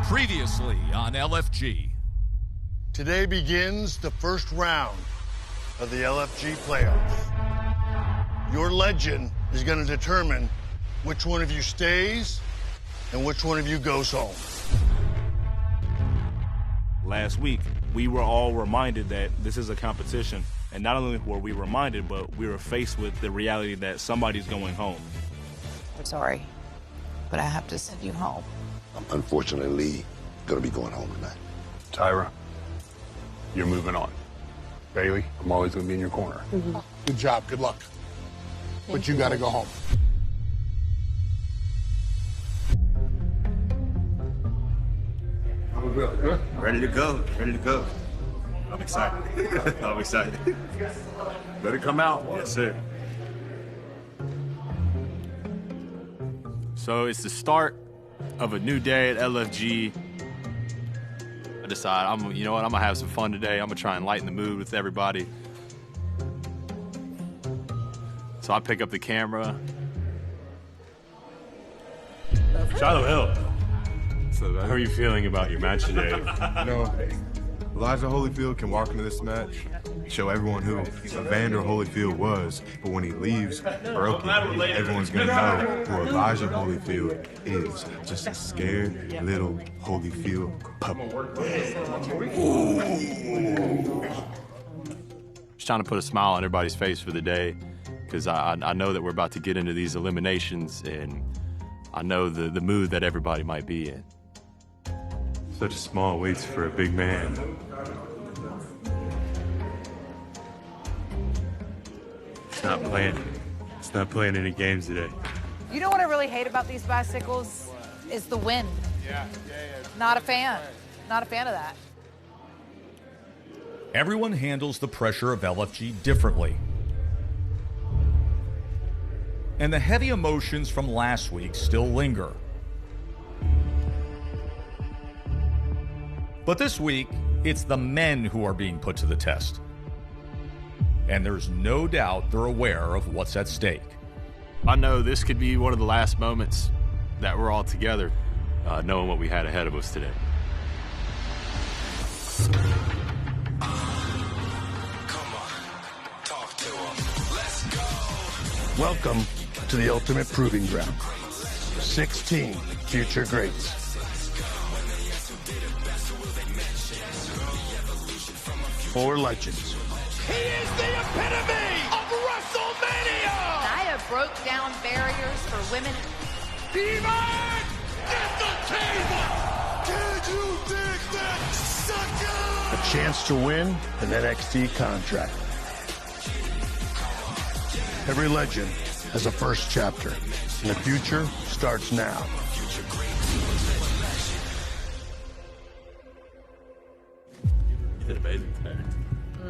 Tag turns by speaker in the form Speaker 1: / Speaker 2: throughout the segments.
Speaker 1: Previously on LFG.
Speaker 2: Today begins the first round of the LFG playoffs. Your legend is going to determine which one of you stays and which one of you goes home.
Speaker 3: Last week, we were all reminded that this is a competition. And not only were we reminded, but we were faced with the reality that somebody's going home.
Speaker 4: I'm sorry, but I have to send you home.
Speaker 5: I'm unfortunately gonna be going home tonight.
Speaker 6: Tyra, you're moving on. Bailey, I'm always gonna be in your corner.
Speaker 7: Good job, good luck. But you gotta go home.
Speaker 8: Ready to go. I'm excited. I'm excited.
Speaker 6: Let it come out.
Speaker 3: Yes, sir. So it's the start of a new day at LFG. I decide, you know what, I'm gonna have some fun today. I'm gonna try and lighten the mood with everybody. So I pick up the camera.
Speaker 9: Shiloh Hill. So how are you feeling about your match today?
Speaker 10: You know, Elijah Holyfield can walk into this match, show everyone who Evander Holyfield was, but when he leaves broken, everyone's gonna know who Elijah Holyfield is. Just a scared little Holyfield puppy.
Speaker 3: Just trying to put a smile on everybody's face for the day, because I know that we're about to get into these eliminations, and I know the mood that everybody might be in.
Speaker 9: Such small weights for a big man. It's not playing any games today.
Speaker 4: You know what I really hate about these bicycles? Is the wind.
Speaker 7: Yeah.
Speaker 4: Not a fan. Not a fan of that.
Speaker 1: Everyone handles the pressure of LFG differently. And the heavy emotions from last week still linger. But this week, it's the men who are being put to the test. And there's no doubt they're aware of what's at stake.
Speaker 3: I know this could be one of the last moments that we're all together, knowing what we had ahead of us today.
Speaker 2: Welcome to the ultimate proving ground. 16 future greats. Four legends.
Speaker 11: He is the epitome of WrestleMania!
Speaker 4: Nia broke down barriers for women.
Speaker 11: Demon! Get the table! Did you dig that, sucker?
Speaker 2: A chance to win an NXT contract. Every legend has a first chapter, and the future starts now.
Speaker 3: You did amazing today.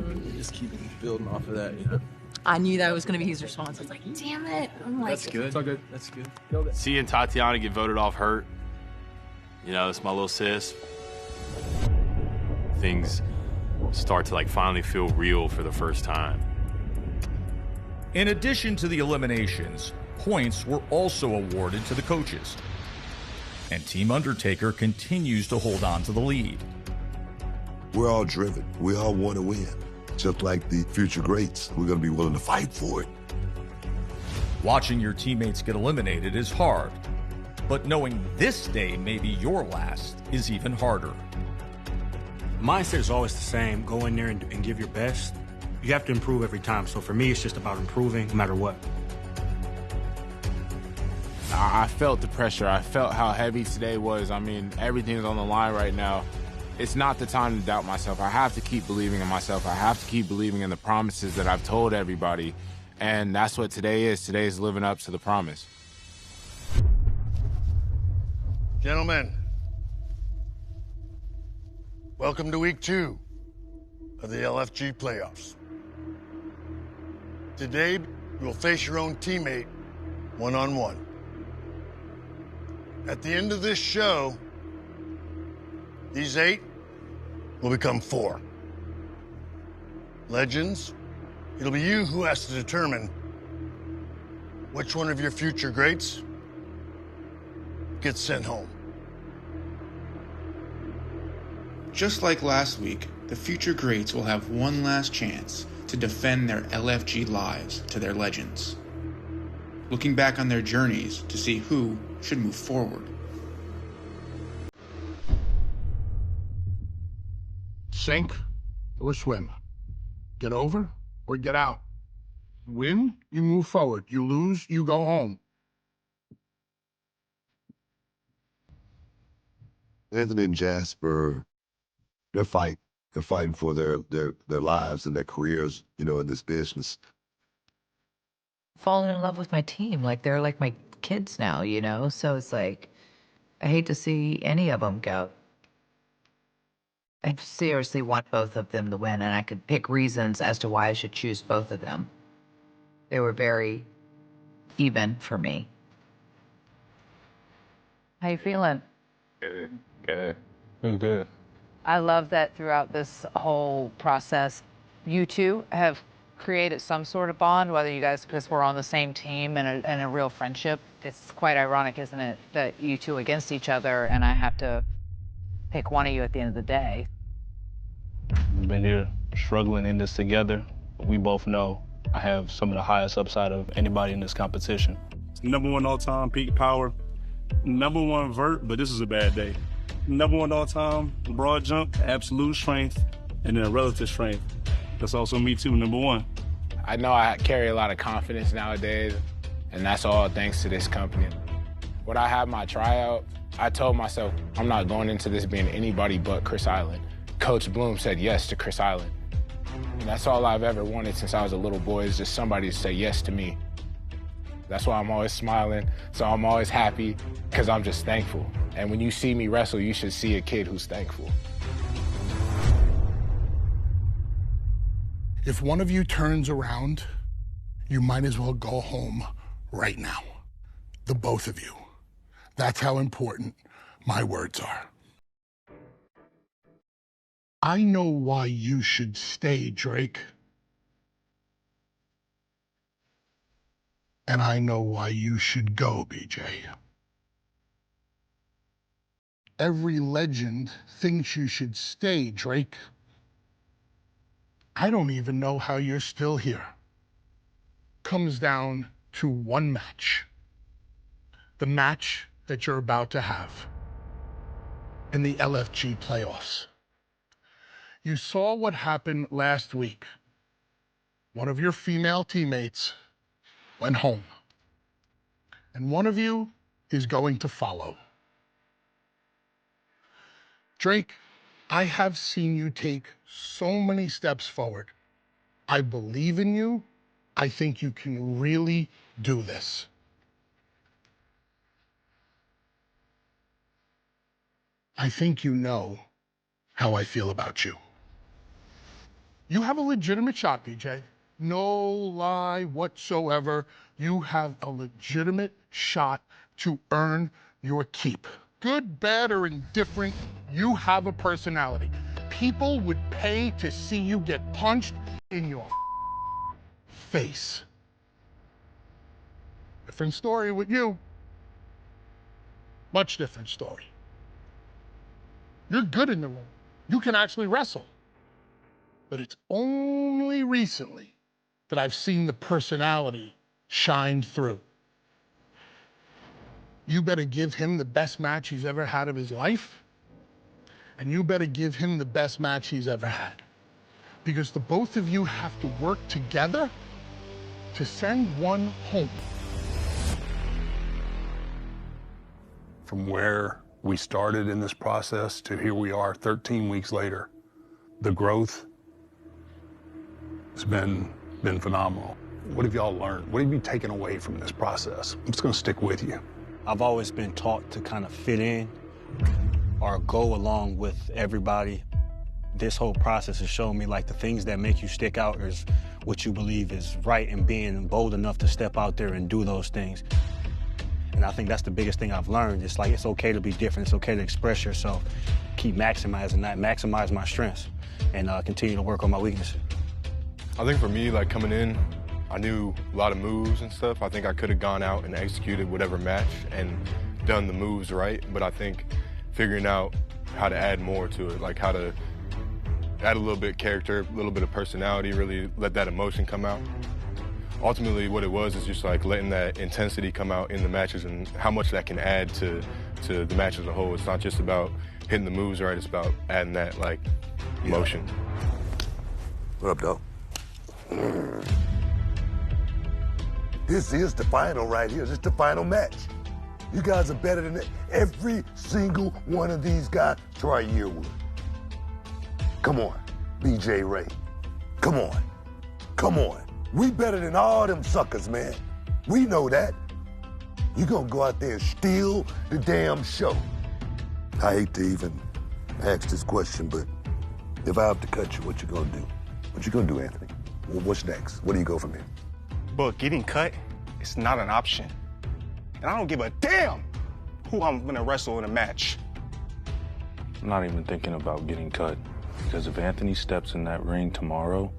Speaker 12: You just keep building off of that, you know?
Speaker 13: I knew that was going to be his response. I was like, damn it. I'm like,
Speaker 12: that's good. It's all good. That's good.
Speaker 3: Seeing Tatiana get voted off hurt, you know, that's my little sis. Things start to finally feel real for the first time.
Speaker 1: In addition to the eliminations, points were also awarded to the coaches. And Team Undertaker continues to hold on to the lead.
Speaker 5: We're all driven. We all want to win. Just like the future greats, we're gonna be willing to fight for it.
Speaker 1: Watching your teammates get eliminated is hard, but knowing this day may be your last is even harder.
Speaker 14: Mindset is always the same. Go in there and give your best. You have to improve every time. So for me, it's just about improving no matter what.
Speaker 15: I felt the pressure. I felt how heavy today was. I mean, everything's on the line right now. It's not the time to doubt myself. I have to keep believing in myself. I have to keep believing in the promises that I've told everybody. And that's what today is. Today is living up to the promise.
Speaker 2: Gentlemen, welcome to week 2 of the LFG playoffs. Today, you will face your own teammate one-on-one. At the end of this show, these 8 will become 4. Legends, it'll be you who has to determine which one of your future greats gets sent home.
Speaker 16: Just like last week, the future greats will have one last chance to defend their LFG lives to their legends, looking back on their journeys to see who should move forward.
Speaker 7: Sink or swim. Get over or get out. Win, you move forward. You lose, you go home.
Speaker 5: Anthony and Jasper, they're fighting for their lives and their careers, you know, in this business.
Speaker 17: Fallen in love with my team. Like, they're like my kids now, you know? So it's like, I hate to see any of them go. I seriously want both of them to win, and I could pick reasons as to why I should choose both of them. They were very even for me. How you feeling?
Speaker 9: Good. Good. I'm good.
Speaker 4: I love that throughout this whole process, you two have created some sort of bond, whether you guys, because we're on the same team and a real friendship. It's quite ironic, isn't it, that you two against each other, and I have to pick one of you at the end of the day.
Speaker 12: We've been here struggling in this together. We both know I have some of the highest upside of anybody in this competition.
Speaker 18: #1 all-time peak power, #1 vert, but this is a bad day. #1 all-time broad jump, absolute strength, and then relative strength. That's also me too, #1.
Speaker 15: I know I carry a lot of confidence nowadays, and that's all thanks to this company. When I had my tryout, I told myself, I'm not going into this being anybody but Chris Island. Coach Bloom said yes to Chris Island. And that's all I've ever wanted since I was a little boy, is just somebody to say yes to me. That's why I'm always smiling, so I'm always happy, because I'm just thankful. And when you see me wrestle, you should see a kid who's thankful.
Speaker 7: If one of you turns around, you might as well go home right now. The both of you. That's how important my words are. I know why you should stay, Drake. And I know why you should go, BJ. Every legend thinks you should stay, Drake. I don't even know how you're still here. Comes down to one match. The match that you're about to have in the LFG playoffs. You saw what happened last week. One of your female teammates went home, and one of you is going to follow. Drake, I have seen you take so many steps forward. I believe in you. I think you can really do this. I think you know how I feel about you. You have a legitimate shot, BJ. No lie whatsoever. You have a legitimate shot to earn your keep. Good, bad, or indifferent, you have a personality. People would pay to see you get punched in your face. Different story with you. Much different story. You're good in the ring. You can actually wrestle. But it's only recently that I've seen the personality shine through. You better give him the best match he's ever had of his life, and you better give him the best match he's ever had. Because the both of you have to work together to send one home.
Speaker 6: From where we started in this process to here we are 13 weeks later, the growth has been phenomenal. What have y'all learned? What have you taken away from this process? It's gonna stick with you.
Speaker 14: I've always been taught to kind of fit in or go along with everybody. This whole process has shown me like the things that make you stick out is what you believe is right, and being bold enough to step out there and do those things. And I think that's the biggest thing I've learned. It's like, it's okay to be different. It's okay to express yourself. Keep maximizing that, maximize my strengths, and continue to work on my weaknesses.
Speaker 10: I think for me, like coming in, I knew a lot of moves and stuff. I think I could have gone out and executed whatever match and done the moves right. But I think figuring out how to add more to it, like how to add a little bit of character, a little bit of personality, really let that emotion come out. Ultimately, what it was is just like letting that intensity come out in the matches and how much that can add to the match as a whole. It's not just about hitting the moves right, it's about adding that like emotion.
Speaker 5: What up, dog? This is the final right here. This is the final match. You guys are better than every single one of these guys. Troy Yearwood. Come on, BJ Ray. Come on. Come on. We better than all them suckers, man. We know that. You gonna go out there and steal the damn show. I hate to even ask this question, but if I have to cut you, what you gonna do? What you gonna do, Anthony? Well, what's next? Where do you go from here?
Speaker 19: But getting cut is not an option. And I don't give a damn who I'm gonna wrestle in a match.
Speaker 12: I'm not even thinking about getting cut, because if Anthony steps in that ring tomorrow,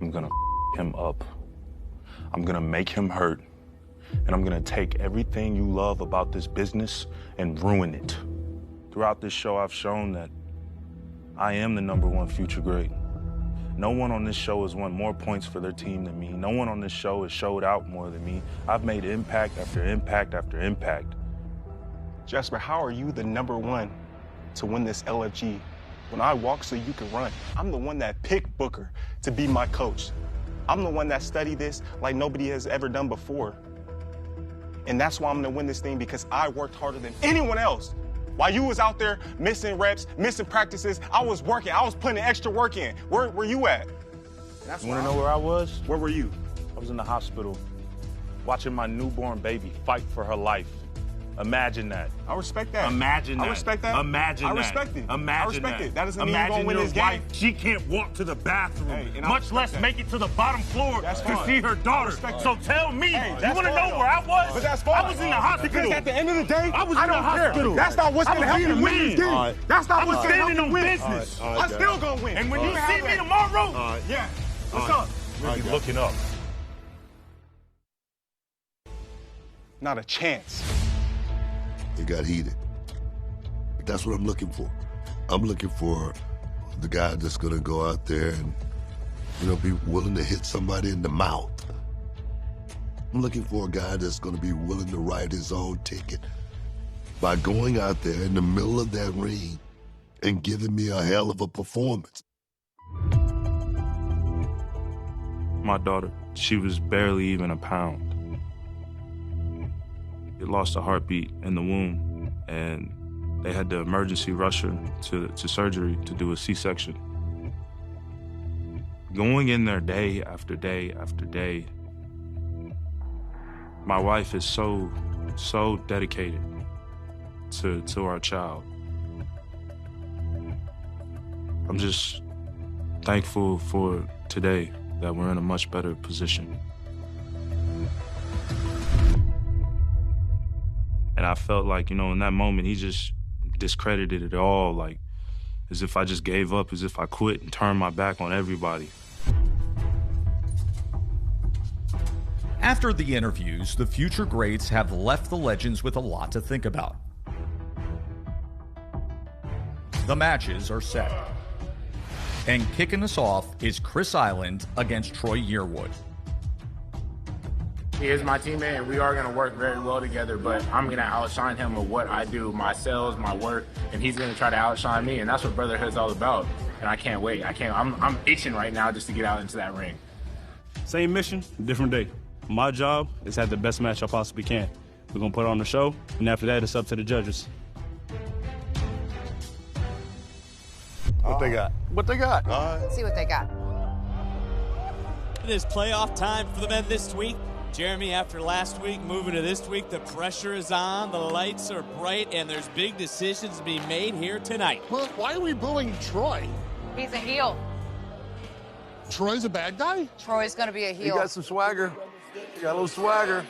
Speaker 12: I'm gonna him up. I'm gonna make him hurt, and I'm gonna take everything you love about this business and ruin it. Throughout this show, I've shown that I am the #1 future great. No one on this show has won more points for their team than me. No one on this show has showed out more than me. I've made impact after impact after impact.
Speaker 19: Jasper, how are you the #1 to win this LFG when I walk so you can run? I'm the one that picked Booker to be my coach. I'm the one that studied this like nobody has ever done before. And that's why I'm gonna win this thing, because I worked harder than anyone else. While you was out there missing reps, missing practices, I was working. I was putting extra work in. Where were you at?
Speaker 12: You wanna know where I was?
Speaker 19: Where were you?
Speaker 12: I was in the hospital watching my newborn baby fight for her life. Imagine that.
Speaker 19: I respect that.
Speaker 12: Imagine that.
Speaker 19: I respect that.
Speaker 12: Imagine that.
Speaker 19: I respect it.
Speaker 12: Imagine
Speaker 19: I respect
Speaker 12: that.
Speaker 19: it. That doesn't mean you're gonna win this game.
Speaker 12: Wife, she can't walk to the bathroom, much less make it to the bottom floor to see her daughter. So tell me, you want to know where I was?
Speaker 19: But that's fine.
Speaker 12: I was in the hospital.
Speaker 19: Because at the end of the day,
Speaker 12: I was in the hospital.
Speaker 19: That's not what's gonna help you win this game. That's not what's gonna help you win.
Speaker 12: Business.
Speaker 19: I'm still gonna win.
Speaker 12: And when you see me tomorrow,
Speaker 19: yeah. What's up?
Speaker 12: we'll be looking up.
Speaker 19: Not a chance.
Speaker 5: It got heated. That's what I'm looking for. I'm looking for the guy that's gonna go out there and, be willing to hit somebody in the mouth. I'm looking for a guy that's gonna be willing to write his own ticket by going out there in the middle of that ring and giving me a hell of a performance.
Speaker 12: My daughter, she was barely even a pound. It lost a heartbeat in the womb, and they had to emergency rush her to surgery to do a C-section. Going in there day after day after day, my wife is so dedicated to our child. I'm just thankful for today that we're in a much better position. And I felt like, in that moment, he just discredited it all, like, as if I just gave up, as if I quit and turned my back on everybody.
Speaker 1: After the interviews, the future greats have left the legends with a lot to think about. The matches are set. And kicking us off is Chris Island against Troy Yearwood.
Speaker 20: He is my teammate, and we are going to work very well together, but I'm going to outshine him with what I do, my sales, my work, and he's going to try to outshine me, and that's what brotherhood's all about. And I can't wait. I'm itching right now just to get out into that ring.
Speaker 18: Same mission, different day. My job is to have the best match I possibly can. We're going to put on the show, and after that, it's up to the judges.
Speaker 2: What they got?
Speaker 21: What they got?
Speaker 22: Let's see what they got.
Speaker 23: It is playoff time for the men this week. Jeremy, after last week, moving to this week, the pressure is on, the lights are bright, and there's big decisions to be made here tonight.
Speaker 7: Well, why are we booing Troy?
Speaker 22: He's a heel.
Speaker 7: Troy's a bad guy?
Speaker 22: Troy's going to be a heel.
Speaker 21: He got some swagger. He got a little swagger.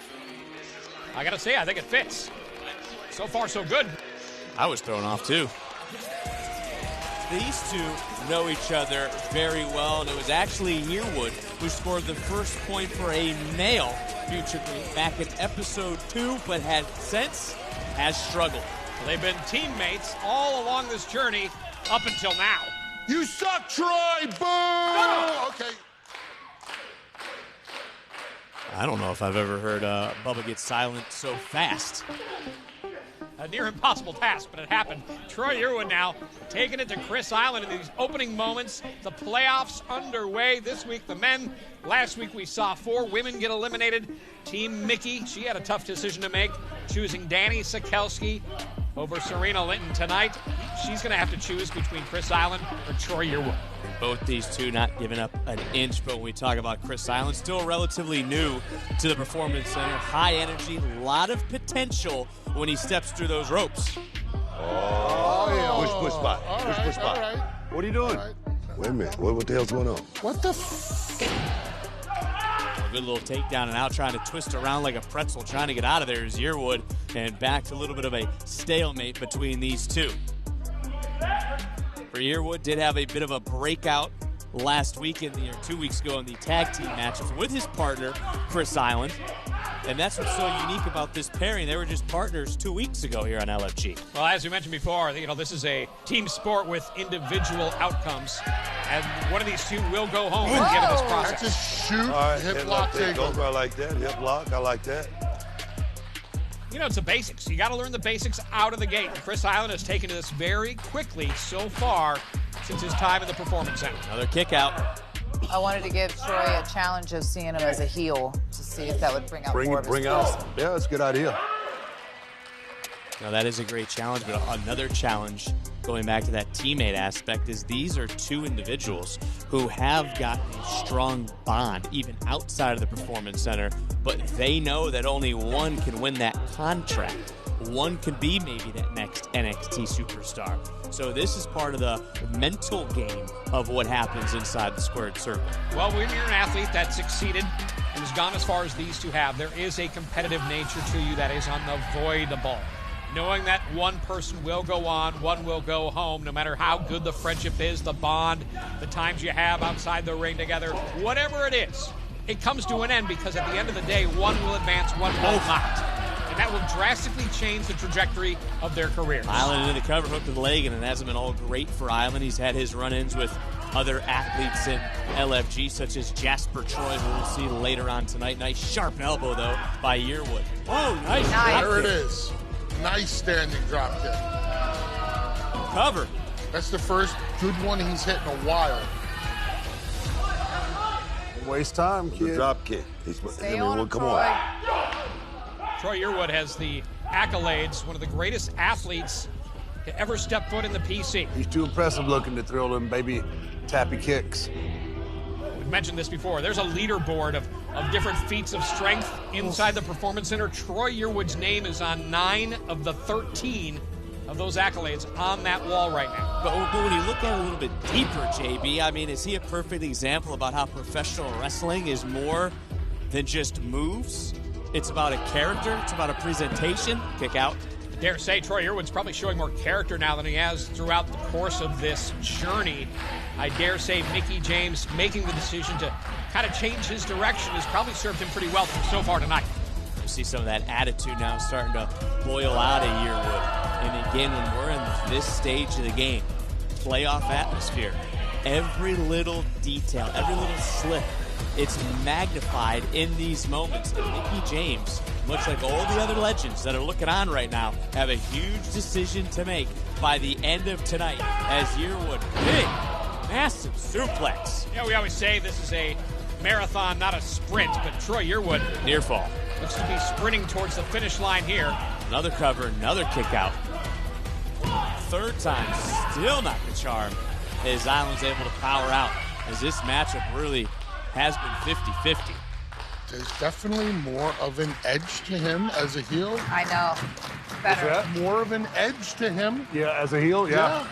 Speaker 24: I got to say, I think it fits. So far, so good.
Speaker 23: I was thrown off, too. These two know each other very well, and it was actually Yearwood who scored the first point for a male future great back in episode 2, but has since struggled. They've been teammates all along this journey up until now.
Speaker 7: You suck, Troy! Boo! Okay.
Speaker 23: I don't know if I've ever heard Bubba get silent so fast. A near impossible task, but it happened. Troy Irwin now taking it to Chris Island in these opening moments. The playoffs underway this week. The men, last week we saw 4 women get eliminated. Team Mickey, she had a tough decision to make, choosing Danny Sikelski over Serena Linton tonight. She's going to have to choose between Chris Island or Troy Irwin.
Speaker 24: Both these two not giving up an inch, but when we talk about Chris Island, still relatively new to the Performance Center. High energy, a lot of potential when he steps through those ropes.
Speaker 5: Oh, yeah. Push spot. Push spot.
Speaker 7: All right.
Speaker 5: What are you doing? Wait a minute. What the hell's going on?
Speaker 7: What the
Speaker 24: A good little takedown and out, trying to twist around like a pretzel, trying to get out of there is Yearwood, and back to a little bit of a stalemate between these two. For Yearwood, did have a bit of a breakout last week or 2 weeks ago in the tag team matchups with his partner, Chris Island. And that's what's so unique about this pairing. They were just partners 2 weeks ago here on LFG.
Speaker 23: Well, as we mentioned before, this is a team sport with individual outcomes. And one of these two will go home at the end of this process.
Speaker 7: That's a shoot,
Speaker 5: All right,
Speaker 7: hip lock takeover.
Speaker 5: I like that. Hip lock, I like that.
Speaker 23: It's the basics. You got to learn the basics out of the gate. Chris Island has taken to this very quickly so far since his time in the Performance Center.
Speaker 24: Another kick out.
Speaker 4: I wanted to give Troy a challenge of seeing him as a heel to see if that would bring out more of his person.
Speaker 5: Yeah, that's a good idea.
Speaker 24: Now that is a great challenge, but another challenge, going back to that teammate aspect, is these are two individuals who have got a strong bond, even outside of the Performance Center, but they know that only one can win that contract. One can be maybe that next NXT superstar. So this is part of the mental game of what happens inside the squared circle.
Speaker 23: Well, when you're an athlete that succeeded and has gone as far as these two have, there is a competitive nature to you that is unavoidable. Knowing that one person will go on, one will go home, no matter how good the friendship is, the bond, the times you have outside the ring together, whatever it is, it comes to an end because at the end of the day, one will advance, one will not. And that will drastically change the trajectory of their careers.
Speaker 24: Island into the cover hook to the leg, and it hasn't been all great for Island. He's had his run-ins with other athletes in LFG, such as Jasper Troy, who we'll see later on tonight. Nice sharp elbow, though, by Yearwood. Oh, nice.
Speaker 7: There it is. Nice standing drop kick.
Speaker 24: Cover.
Speaker 7: That's the first good one he's hit in a while.
Speaker 5: Waste time, kid. The drop kick. Come on.
Speaker 23: Troy Yearwood has the accolades, one of the greatest athletes to ever step foot in the PC.
Speaker 5: He's too impressive looking to throw them baby tappy kicks.
Speaker 23: We've mentioned this before. There's a leaderboard of different feats of strength inside the Performance Center. Troy Yearwood's name is on 9 of the 13 of those accolades on that wall right now.
Speaker 24: But when you look at it a little bit deeper, JB, I mean, is he a perfect example about how professional wrestling is more than just moves? It's about a character. It's about a presentation. Kick out.
Speaker 23: I dare say Troy Yearwood's probably showing more character now than he has throughout the course of this journey. I dare say Mickey James making the decision to kind of change his direction has probably served him pretty well so far tonight.
Speaker 24: You see some of that attitude now starting to boil out of Yearwood. And again, when we're in this stage of the game, playoff atmosphere, every little detail, every little slip, it's magnified in these moments. And Mickey James, much like all the other legends that are looking on right now, have a huge decision to make by the end of tonight as Yearwood, big, massive suplex.
Speaker 23: Yeah, we always say this is a marathon, not a sprint, but Troy Yearwood
Speaker 24: near fall.
Speaker 23: Looks to be sprinting towards the finish line here.
Speaker 24: Another cover, another kick out. Third time, still not the charm, as Island's able to power out, as this matchup really has been 50-50.
Speaker 7: There's definitely more of an edge to him as a heel.
Speaker 4: I know. Better.
Speaker 7: More of an edge to him.
Speaker 5: Yeah, as a heel, yeah.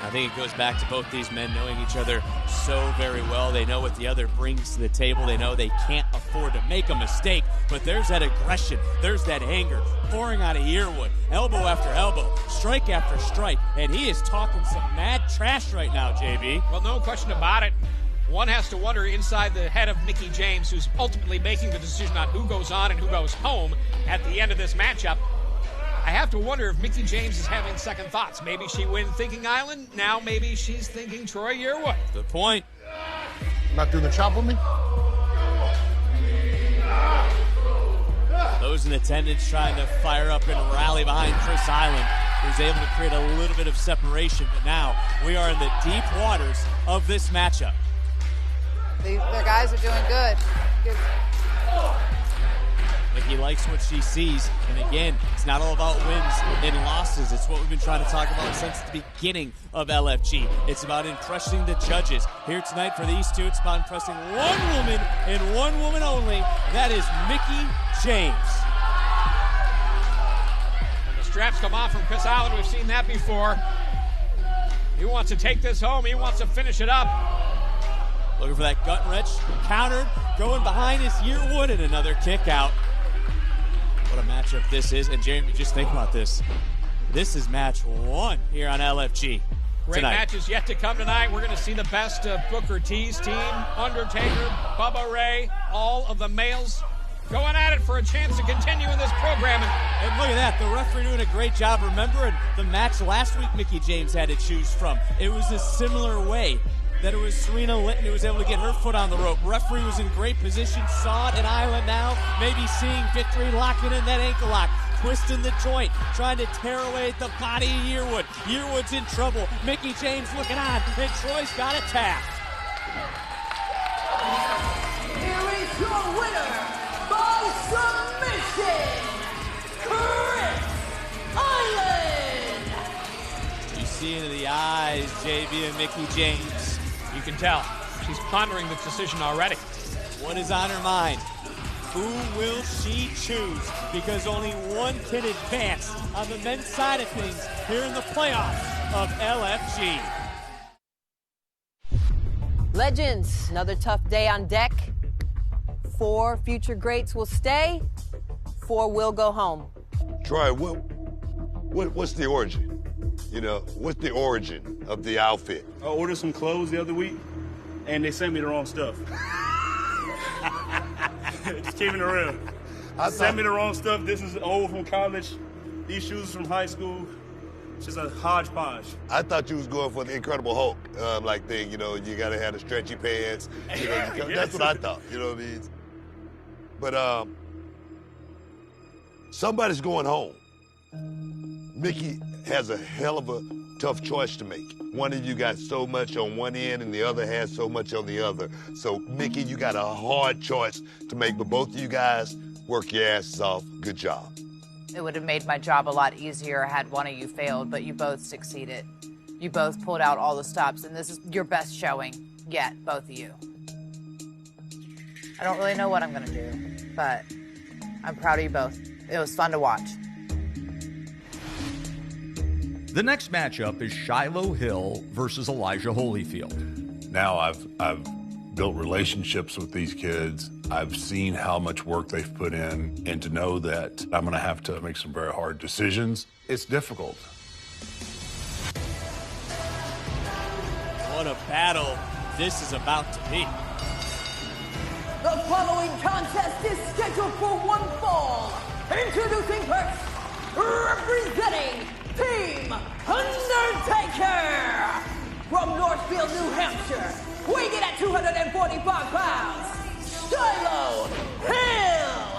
Speaker 24: I think it goes back to both these men knowing each other so very well. They know what the other brings to the table. They know they can't afford to make a mistake, but there's that aggression. There's that anger pouring out of Yearwood, elbow after elbow, strike after strike, and he is talking some mad trash right now, JB.
Speaker 23: Well, no question about it. One has to wonder inside the head of Mickey James, who's ultimately making the decision on who goes on and who goes home at the end of this matchup.
Speaker 3: I have to wonder if Mickie James is having second thoughts. Maybe she went thinking Island. Now maybe she's thinking Troy Yearwood.
Speaker 24: Good point.
Speaker 7: Not doing the chop with me?
Speaker 24: Those in attendance trying to fire up and rally behind Chris Island, who's able to create a little bit of separation. But now we are in the deep waters of this matchup.
Speaker 22: Their guys are doing good.
Speaker 24: Mickie likes what she sees, and again, it's not all about wins and losses. It's what we've been trying to talk about since the beginning of LFG. It's about impressing the judges. Here tonight for these two, it's about impressing one woman and one woman only. That is Mickie James.
Speaker 3: The straps come off from Chris Island. We've seen that before. He wants to take this home. He wants to finish it up.
Speaker 24: Looking for that gut wrench, countered, going behind his Yearwood, and another kick out. What a matchup this is. And Jeremy, just think about this. This is match 1 here on LFG
Speaker 3: Great
Speaker 24: tonight.
Speaker 3: matches yet to come tonight. We're going to see the best of Booker T's team, Undertaker, Bubba Ray, all of the males going at it for a chance to continue in this program.
Speaker 24: And look at that, the referee doing a great job. Remember the match last week Mickie James had to choose from. It was a similar way that it was Serena Litton who was able to get her foot on the rope. Referee was in great position, saw it in Island now, maybe seeing victory, locking in that ankle lock, twisting the joint, trying to tear away at the body of Yearwood. Yearwood's in trouble. Mickie James looking on, and Troy's got it tapped.
Speaker 8: Here is your winner by submission, Chris Island.
Speaker 24: You see into the eyes, JB and Mickie James.
Speaker 3: You can tell. She's pondering the decision already.
Speaker 24: What is on her mind? Who will she choose? Because only one can advance on the men's side of things here in the playoffs of LFG.
Speaker 11: Legends, another tough day on deck. 4 future greats will stay, 4 will go home.
Speaker 5: Troy, what's the origin? You know, what's the origin of the outfit?
Speaker 18: I ordered some clothes the other week, and they sent me the wrong stuff. Just keeping it real. Sent me the wrong stuff. This is old from college. These shoes from high school. It's just a hodgepodge.
Speaker 5: I thought you was going for the Incredible Hulk, like thing. You know, you gotta have the stretchy pants. You know, that's what I thought. You know what I mean? But somebody's going home. Mickie has a hell of a tough choice to make. One of you got so much on one end and the other has so much on the other. So, Mickie, you got a hard choice to make, but both of you guys work your asses off. Good job.
Speaker 4: It would have made my job a lot easier had one of you failed, but you both succeeded. You both pulled out all the stops, and this is your best showing yet, both of you. I don't really know what I'm gonna do, but I'm proud of you both. It was fun to watch.
Speaker 1: The next matchup is Shiloh Hill versus Elijah Holyfield.
Speaker 6: Now I've built relationships with these kids. I've seen how much work they've put in, and to know that I'm gonna have to make some very hard decisions, it's difficult.
Speaker 24: What a battle this is about to be.
Speaker 8: The following contest is scheduled for one fall. Introducing first, representing Team Undertaker from Northfield, New Hampshire, weighing in at 245 pounds, Shiloh Hill.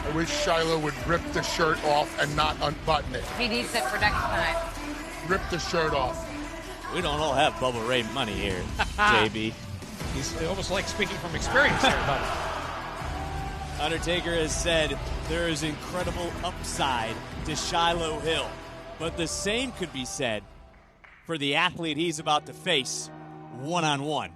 Speaker 7: I wish Shiloh would rip the shirt off and not unbutton it.
Speaker 4: He needs it for next time.
Speaker 7: Rip the shirt off.
Speaker 24: We don't all have Bubba Ray money here, JB.
Speaker 3: He's almost like speaking from experience there, Bubba.
Speaker 24: Undertaker has said there is incredible upside to Shiloh Hill, but the same could be said for the athlete he's about to face one-on-one.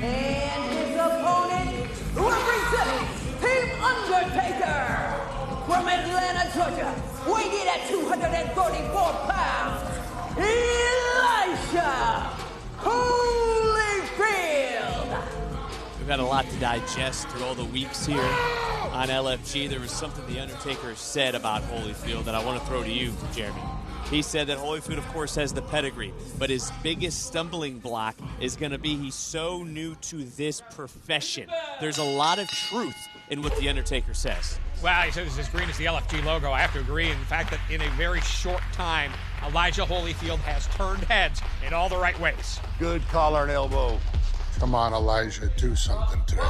Speaker 8: And his opponent, representing Team Undertaker from Atlanta, Georgia, weighing in at 234 pounds, Elijah Holyfield.
Speaker 24: We've had a lot to digest through all the weeks here on LFG. There was something the Undertaker said about Holyfield that I want to throw to you, Jeremy.
Speaker 23: He said that Holyfield, of course, has the pedigree, but his biggest stumbling block is going to be he's so new to this profession. There's a lot of truth in what The Undertaker says.
Speaker 3: Well, he says it's as green as the LFG logo. I have to agree in the fact that in a very short time, Elijah Holyfield has turned heads in all the right ways.
Speaker 5: Good collar and elbow.
Speaker 7: Come on, Elijah, do something today.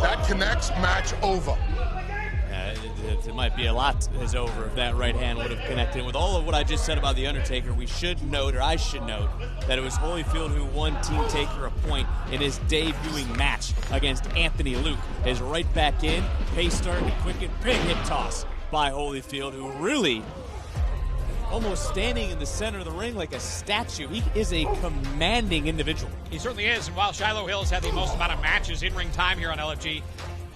Speaker 7: That connects, match over.
Speaker 23: It might be a lot is over if that right hand would have connected. With all of what I just said about The Undertaker, we should note, or I should note, that it was Holyfield who won Team Taker a point in his debuting match against Anthony Luke. Is right back in, pace starting to quicken, big hip toss by Holyfield, who really almost standing in the center of the ring like a statue. He is a commanding individual.
Speaker 3: He certainly is, and while Shiloh Hill's had the most amount of matches in ring time here on LFG,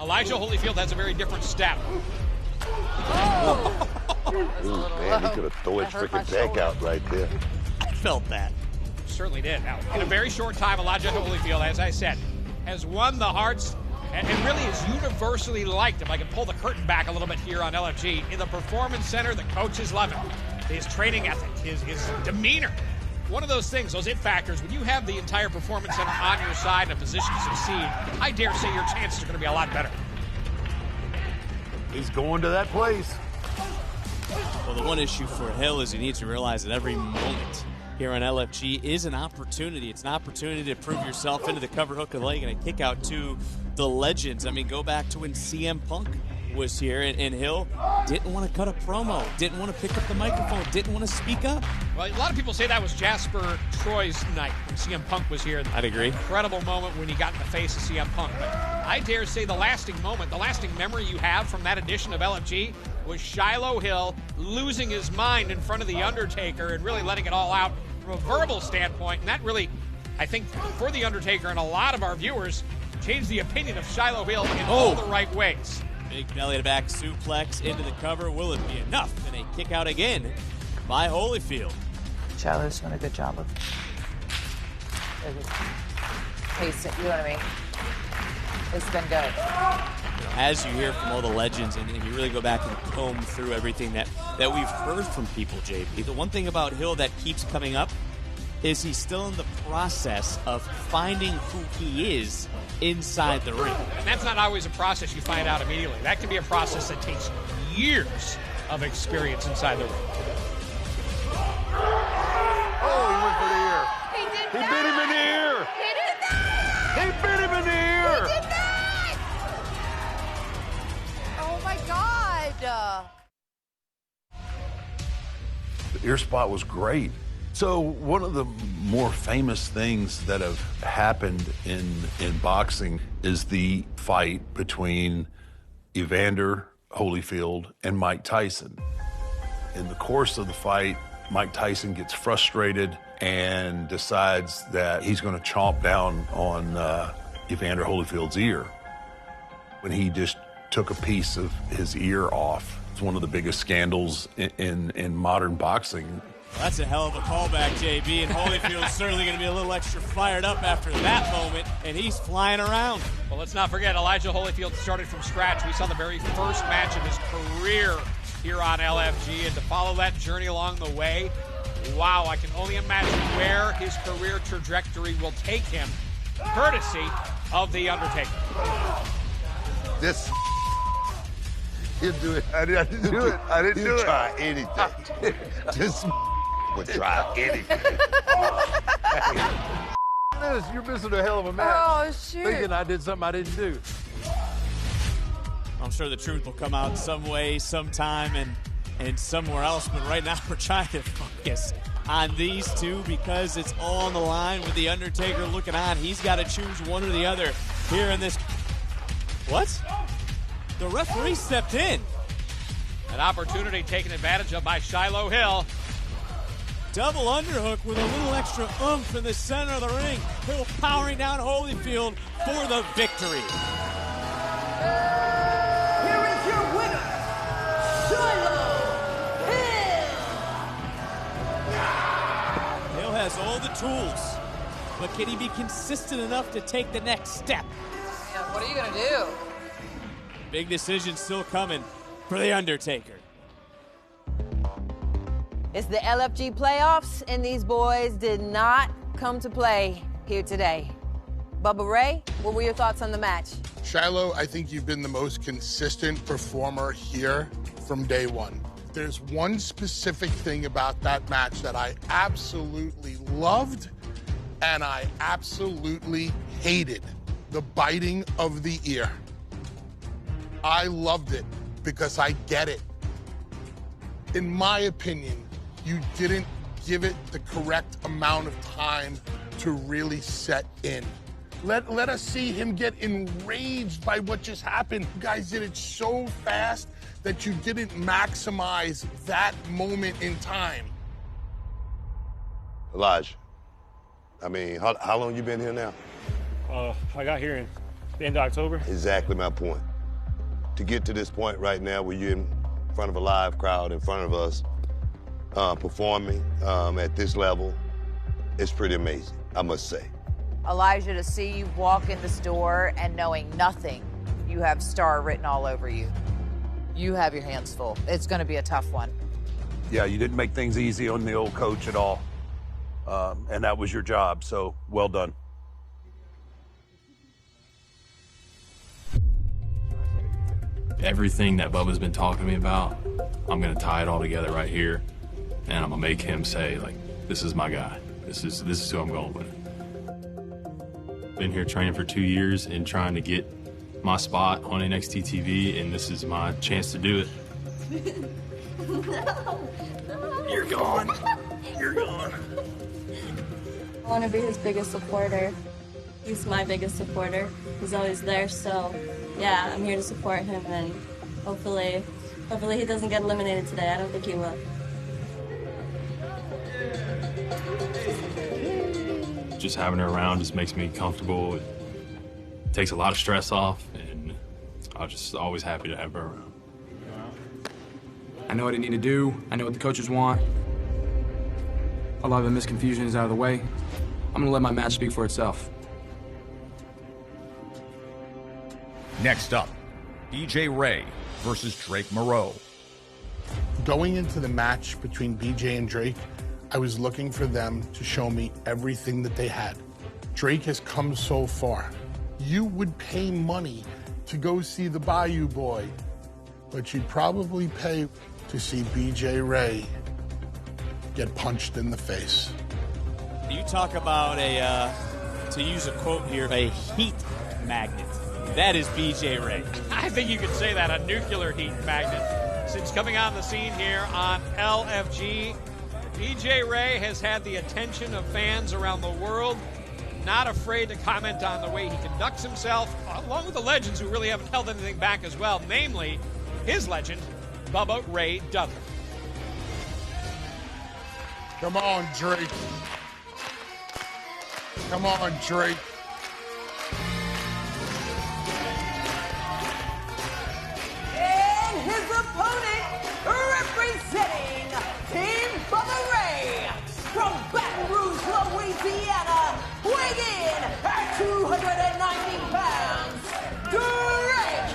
Speaker 3: Elijah Holyfield has a very different step.
Speaker 5: Ooh, man, he could have thrown his freaking back out right there.
Speaker 23: I felt that.
Speaker 3: Certainly did. Now, in a very short time, Elijah Holyfield, as I said, has won the hearts and really is universally liked. If I can pull the curtain back a little bit here on LFG, in the Performance Center, the coaches love him. His training ethic, his demeanor. One of those things, those it factors, when you have the entire Performance Center on your side in a position to succeed, I dare say your chances are going to be a lot better.
Speaker 5: He's going to that place.
Speaker 23: Well, the one issue for Hill is he needs to realize that every moment here on LFG is an opportunity. It's an opportunity to prove yourself into the cover hook of the leg and a kick out to the legends. I mean, go back to when CM Punk was here, and Hill didn't want to cut a promo, didn't want to pick up the microphone, didn't want to speak up.
Speaker 3: Well, a lot of people say that was Jasper Troy's night when CM Punk was here.
Speaker 23: I'd agree.
Speaker 3: Incredible moment when he got in the face of CM Punk. But I dare say the lasting moment, the lasting memory you have from that edition of LFG was Shiloh Hill losing his mind in front of The Undertaker and really letting it all out from a verbal standpoint. And that really, I think, for The Undertaker and a lot of our viewers, changed the opinion of Shiloh Hill in all the right ways.
Speaker 23: Big belly to back suplex into the cover. Will it be enough? And a kick out again by Holyfield.
Speaker 4: Shiloh's doing a good job of pacing, you know what I mean? It's been good.
Speaker 23: As you hear from all the legends, and you really go back and comb through everything that we've heard from people, JP, the one thing about Hill that keeps coming up is he's still in the process of finding who he is inside the ring.
Speaker 3: And that's not always a process you find out immediately. That can be a process that takes years of experience inside the ring.
Speaker 5: Oh, he went for the ear.
Speaker 8: He did
Speaker 5: He
Speaker 8: that.
Speaker 5: bit him in the ear.
Speaker 8: He did that.
Speaker 5: He bit him in the ear.
Speaker 8: He did that. Oh my God.
Speaker 9: The ear spot was great. So one of the more famous things that have happened in boxing is the fight between Evander Holyfield and Mike Tyson. In the course of the fight, Mike Tyson gets frustrated and decides that he's going to chomp down on Evander Holyfield's ear. When he just took a piece of his ear off, it's one of the biggest scandals in modern boxing.
Speaker 23: That's a hell of a callback, JB, and Holyfield's certainly going to be a little extra fired up after that moment, and he's flying around.
Speaker 3: Well, let's not forget, Elijah Holyfield started from scratch. We saw the very first match of his career here on LFG, and to follow that journey along the way, wow, I can only imagine where his career trajectory will take him, courtesy of The Undertaker.
Speaker 5: This he'll do it. I didn't do it. I didn't do it. Try anything. This would try anything. You're missing a hell of a match.
Speaker 8: Oh, shoot.
Speaker 21: Thinking I did something I didn't do.
Speaker 23: I'm sure the truth will come out some way, sometime, and somewhere else. But right now we're trying to focus on these two because it's all on the line with The Undertaker looking on. He's got to choose one or the other here in this. What? The referee stepped in.
Speaker 3: An opportunity taken advantage of by Shiloh Hill.
Speaker 23: Double underhook with a little extra oomph in the center of the ring. Hill powering down Holyfield for the victory.
Speaker 8: Here is your winner, Shiloh Hill.
Speaker 23: Hill has all the tools, but can he be consistent enough to take the next step?
Speaker 22: Yeah, what are you going to do?
Speaker 23: Big decision still coming for The Undertaker.
Speaker 11: It's the LFG playoffs, and these boys did not come to play here today. Bubba Ray, what were your thoughts on the match?
Speaker 7: Shiloh, I think you've been the most consistent performer here from day one. There's one specific thing about that match that I absolutely loved and I absolutely hated: the biting of the ear. I loved it because I get it. In my opinion, you didn't give it the correct amount of time to really set in. Let us see him get enraged by what just happened. You guys did it so fast that you didn't maximize that moment in time.
Speaker 5: Elijah, I mean, how long you been here now?
Speaker 18: I got here in the end of October.
Speaker 5: Exactly my point. To get to this point right now where you're in front of a live crowd, in front of us, performing at this level, it's pretty amazing, I must say.
Speaker 4: Elijah, to see you walk in this door and knowing nothing, you have star written all over you. You have your hands full. It's going to be a tough one.
Speaker 9: Yeah, you didn't make things easy on the old coach at all. And that was your job, so well done.
Speaker 13: Everything that Bubba's been talking to me about, I'm going to tie it all together right here, and I'm going to make him say, like, this is my guy. This is who I'm going with. Been here training for 2 years and trying to get my spot on NXT TV, and this is my chance to do it.
Speaker 8: No. You're gone. You're gone.
Speaker 15: I want to be his biggest supporter. He's my biggest supporter. He's always there, so yeah, I'm here to support him, and hopefully he doesn't get eliminated today. I don't think he will.
Speaker 13: Just having her around just makes me comfortable. It takes a lot of stress off, and I'm just always happy to have her around.
Speaker 16: I know what I need to do. I know what the coaches want. A lot of the misconfusion is out of the way. I'm gonna let my match speak for itself.
Speaker 1: Next up, BJ Ray versus Drake Moreau.
Speaker 7: Going into the match between BJ and Drake, I was looking for them to show me everything that they had. Drake has come so far. You would pay money to go see the Bayou Boy, but you'd probably pay to see BJ Ray get punched in the face.
Speaker 23: You talk about to use a quote here, a heat magnet. That is BJ Ray.
Speaker 3: I think you could say that, a nuclear heat magnet. Since coming on the scene here on LFG, BJ Ray has had the attention of fans around the world, not afraid to comment on the way he conducts himself, along with the legends who really haven't held anything back as well, namely his legend, Bubba Ray Dudley.
Speaker 7: Come on, Drake. Come on, Drake.
Speaker 8: And his opponent, representing Team Bubba Ray, from Baton Rouge, Louisiana, weighing in at 290 pounds, Drake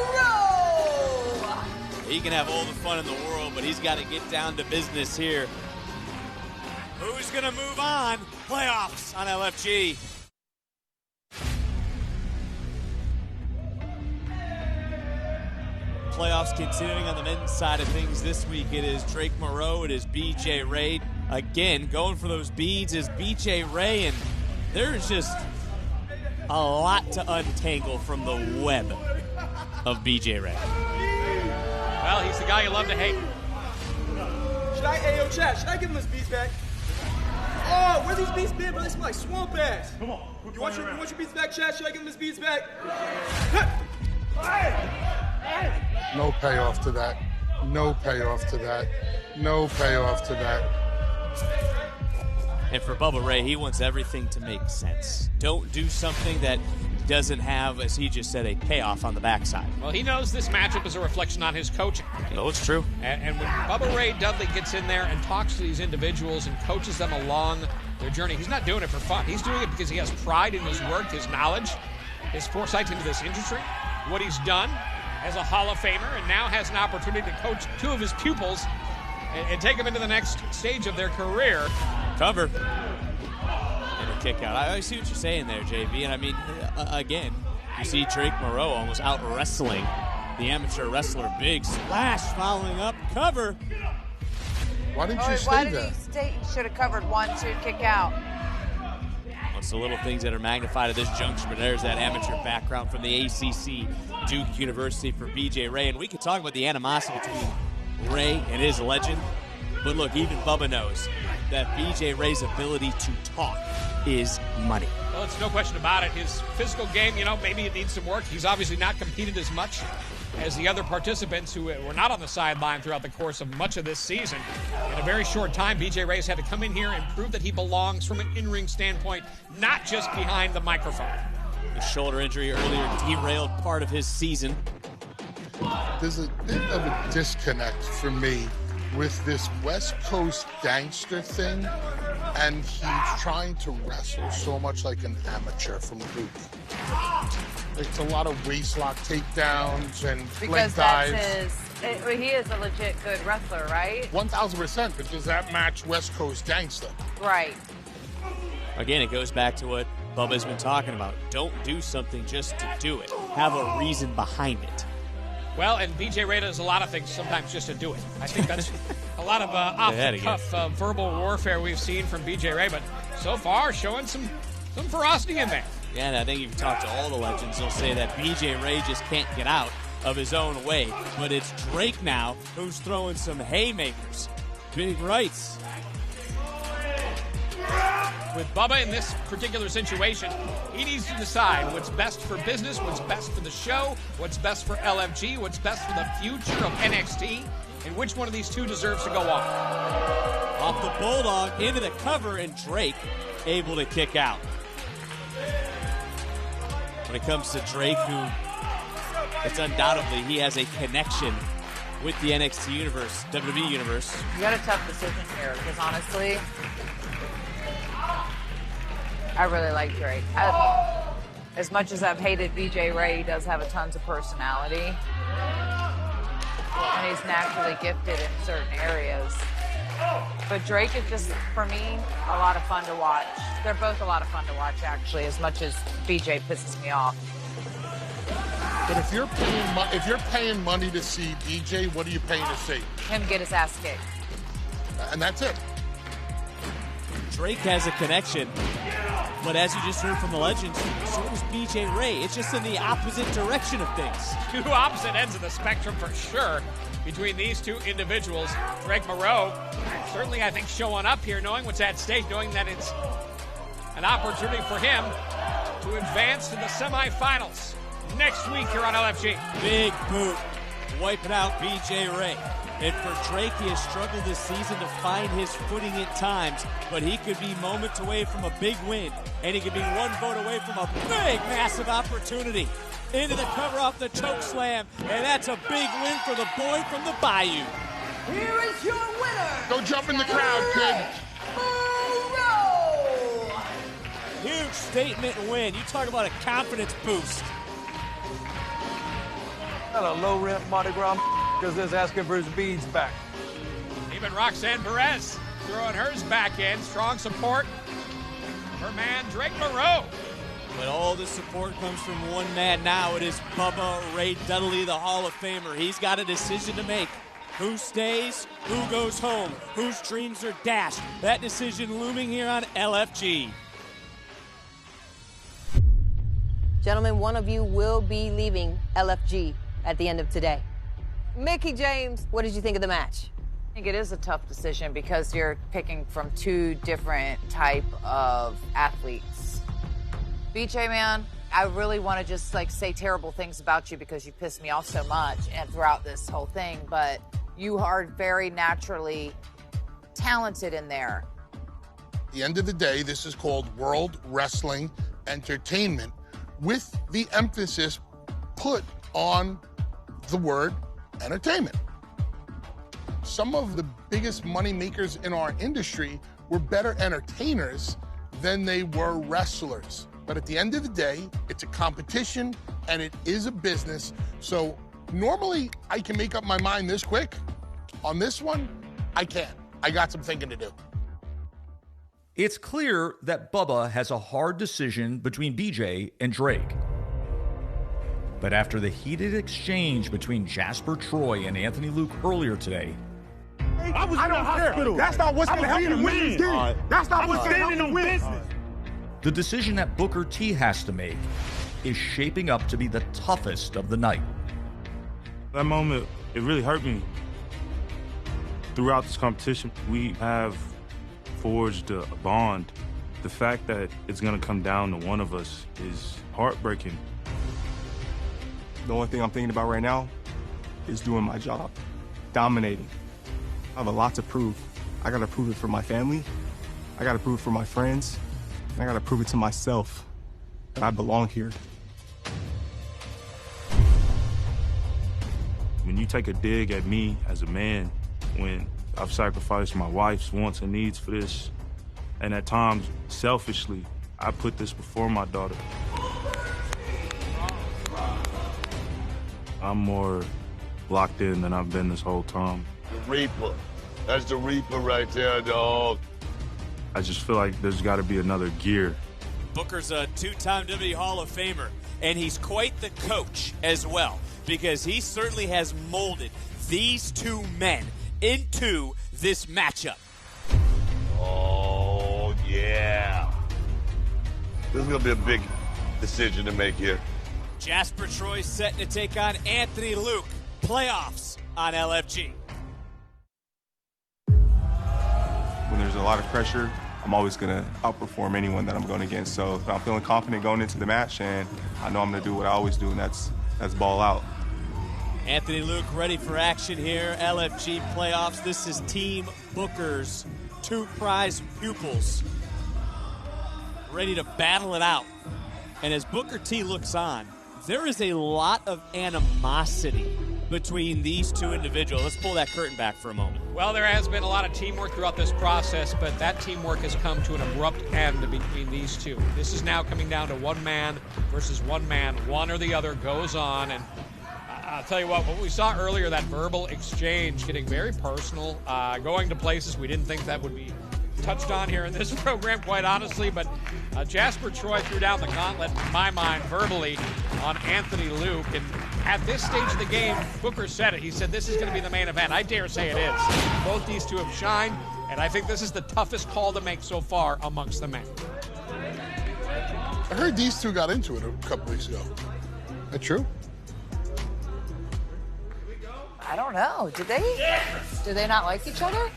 Speaker 8: Moreau.
Speaker 23: He can have all the fun in the world, but he's got to get down to business here. Who's going to move on? Playoffs on LFG. Playoffs continuing on the men's side of things this week. It is Drake Moreau. It is BJ Ray. Again, going for those beads is BJ Ray, and there's just a lot to untangle from the web of BJ Ray.
Speaker 3: Well, he's the guy you love to hate.
Speaker 17: Chat, should I give him his beats back? Oh, where these beats been, bro? They smell like swamp ass. Come on. You want your beats back, Chat? Should I give him his beats back?
Speaker 7: No payoff to that. No payoff to that. No payoff to that.
Speaker 23: And for Bubba Ray, he wants everything to make sense. Don't do something that doesn't have, as he just said, a payoff on the backside.
Speaker 3: Well, he knows this matchup is a reflection on his coaching.
Speaker 23: No, it's true.
Speaker 3: And when Bubba Ray Dudley gets in there and talks to these individuals and coaches them along their journey, he's not doing it for fun. He's doing it because he has pride in his work, his knowledge, his foresight into this industry. what he's done as a Hall of Famer and now has an opportunity to coach two of his pupils and take them into the next stage of their career.
Speaker 24: Cover. And a kick out. I see what you're saying there, JV. And I mean, again, you see Drake Moreau almost out wrestling the amateur wrestler. Big splash following up. Cover.
Speaker 7: Why didn't you
Speaker 22: Why
Speaker 7: stay
Speaker 22: did
Speaker 7: there?
Speaker 22: you stay? You should have covered 1-2, kick out.
Speaker 24: It's the little things that are magnified at this juncture, but there's that amateur background from the ACC, Duke University for BJ Ray. And we could talk about the animosity between Ray and his legend, but look, even Bubba knows that BJ Ray's ability to talk is money.
Speaker 3: Well, it's no question about it. His physical game, maybe it needs some work. He's obviously not competed as much as the other participants who were not on the sideline throughout the course of much of this season. In a very short time, BJ Ray's had to come in here and prove that he belongs from an in-ring standpoint, not just behind the microphone.
Speaker 24: The shoulder injury earlier derailed part of his season.
Speaker 7: There's a bit of a disconnect for me with this West Coast gangster thing, and he's trying to wrestle so much like an amateur from Duke. It's a lot of waistlock takedowns and
Speaker 22: Because
Speaker 7: leg
Speaker 22: that's
Speaker 7: dives.
Speaker 22: he is a legit good wrestler, right?
Speaker 7: 1,000%, but does that match West Coast gangster?
Speaker 22: Right.
Speaker 24: Again, it goes back to what Bubba's been talking about. Don't do something just to do it. Have a reason behind it.
Speaker 3: Well, and BJ Ray does a lot of things sometimes just to do it. I think that's a lot of off-the-cuff verbal warfare we've seen from BJ Ray, but so far showing some ferocity in there.
Speaker 24: Yeah, and I think if you talk to all the legends, they'll say that BJ Ray just can't get out of his own way. But it's Drake now who's throwing some haymakers. Big rights.
Speaker 3: With Bubba in this particular situation, he needs to decide what's best for business, what's best for the show, what's best for LFG, what's best for the future of NXT, and which one of these two deserves to go on.
Speaker 24: Off the Bulldog into the cover, and Drake able to kick out. When it comes to Drake, who it's undoubtedly he has a connection with the NXT universe, WWE universe.
Speaker 22: You got a tough decision here, because honestly, I really like Drake. As much as I've hated BJ Ray, he does have a tons of personality. And he's naturally gifted in certain areas. But Drake is just, for me, a lot of fun to watch. They're both a lot of fun to watch, actually, as much as BJ pisses me off.
Speaker 7: But if you're paying money to see BJ, what are you paying to see?
Speaker 22: Him get his ass kicked.
Speaker 7: And that's it.
Speaker 24: Drake has a connection, but as you just heard from the legends, so does BJ Ray. It's just in the opposite direction of things.
Speaker 3: Two opposite ends of the spectrum for sure between these two individuals. Drake Moreau certainly, I think, showing up here, knowing what's at stake, knowing that it's an opportunity for him to advance to the semifinals next week here on LFG.
Speaker 24: Big boot, wiping out BJ Ray. And for Drake, he has struggled this season to find his footing at times, but he could be moments away from a big win, and he could be one vote away from a big, massive opportunity. Into the cover off the choke slam, and that's a big win for the boy from the Bayou.
Speaker 8: Here is your winner.
Speaker 7: Go jump in the crowd, kid.
Speaker 8: Moreau.
Speaker 24: Huge statement win. You talk about a confidence boost.
Speaker 21: Got a low rent Mardi Gras because they're asking for his beads back.
Speaker 3: Even Roxanne Perez throwing hers back in. Strong support for man Drake Moreau.
Speaker 24: But all the support comes from one man now. It is Bubba Ray Dudley, the Hall of Famer. He's got a decision to make. Who stays? Who goes home? Whose dreams are dashed? That decision looming here on LFG.
Speaker 11: Gentlemen, one of you will be leaving LFG at the end of today. Mickey James, what did you think of the match?
Speaker 22: I think it is a tough decision because you're picking from two different type of athletes. BJ, man, I really want to just say terrible things about you because you pissed me off so much and throughout this whole thing, but you are very naturally talented in there.
Speaker 7: At the end of the day, this is called World Wrestling Entertainment, with the emphasis put on the word entertainment. Some of the biggest money makers in our industry were better entertainers than they were wrestlers. But at the end of the day, it's a competition, and it is a business. So normally I can make up my mind this quick. On this one, I can't. I got some thinking to do.
Speaker 1: It's clear that Bubba has a hard decision between BJ and Drake. But after the heated exchange between Jasper Troy and Anthony Luke earlier today,
Speaker 10: I was in the hospital. That's not what's going to help you win. That's not what's going to help you win.
Speaker 1: the decision that Booker T has to make is shaping up to be the toughest of the night.
Speaker 18: That moment, it really hurt me. Throughout this competition, we have forged a bond. The fact that it's gonna come down to one of us is heartbreaking.
Speaker 12: The only thing I'm thinking about right now is doing my job, dominating. I have a lot to prove. I gotta prove it for my family, I gotta prove it for my friends, and I gotta prove it to myself that I belong here.
Speaker 18: When you take a dig at me as a man, when I've sacrificed my wife's wants and needs for this, and at times, selfishly, I put this before my daughter. I'm more locked in than I've been this whole time.
Speaker 5: The Reaper. That's the Reaper right there, dog.
Speaker 18: I just feel like there's got to be another gear.
Speaker 23: Booker's a two-time WWE Hall of Famer, and he's quite the coach as well, because he certainly has molded these two men into this matchup.
Speaker 5: Oh, yeah. This is going to be a big decision to make here.
Speaker 23: Jasper Troy set to take on Anthony Luke. Playoffs on LFG.
Speaker 12: When there's a lot of pressure, I'm always going to outperform anyone that I'm going against. So I'm feeling confident going into the match, and I know I'm going to do what I always do, and that's ball out.
Speaker 23: Anthony Luke ready for action here. LFG playoffs. This is Team Booker's two prize pupils ready to battle it out. And as Booker T looks on, there is a lot of animosity between these two individuals. Let's pull that curtain back for a moment.
Speaker 3: Well, there has been a lot of teamwork throughout this process, but that teamwork has come to an abrupt end between these two. This is now coming down to one man versus one man. One or the other goes on, and I'll tell you what we saw earlier, that verbal exchange getting very personal, going to places we didn't think that would be touched on here in this program, quite honestly, but Jasper Troy threw down the gauntlet, in my mind, verbally on Anthony Luke, and at this stage of the game, Booker said it. He said this is going to be the main event. I dare say it is. Both these two have shined, and I think this is the toughest call to make so far amongst the men.
Speaker 7: I heard these two got into it a couple weeks ago. Is that true?
Speaker 4: I don't know. Did they? Do they not like each other?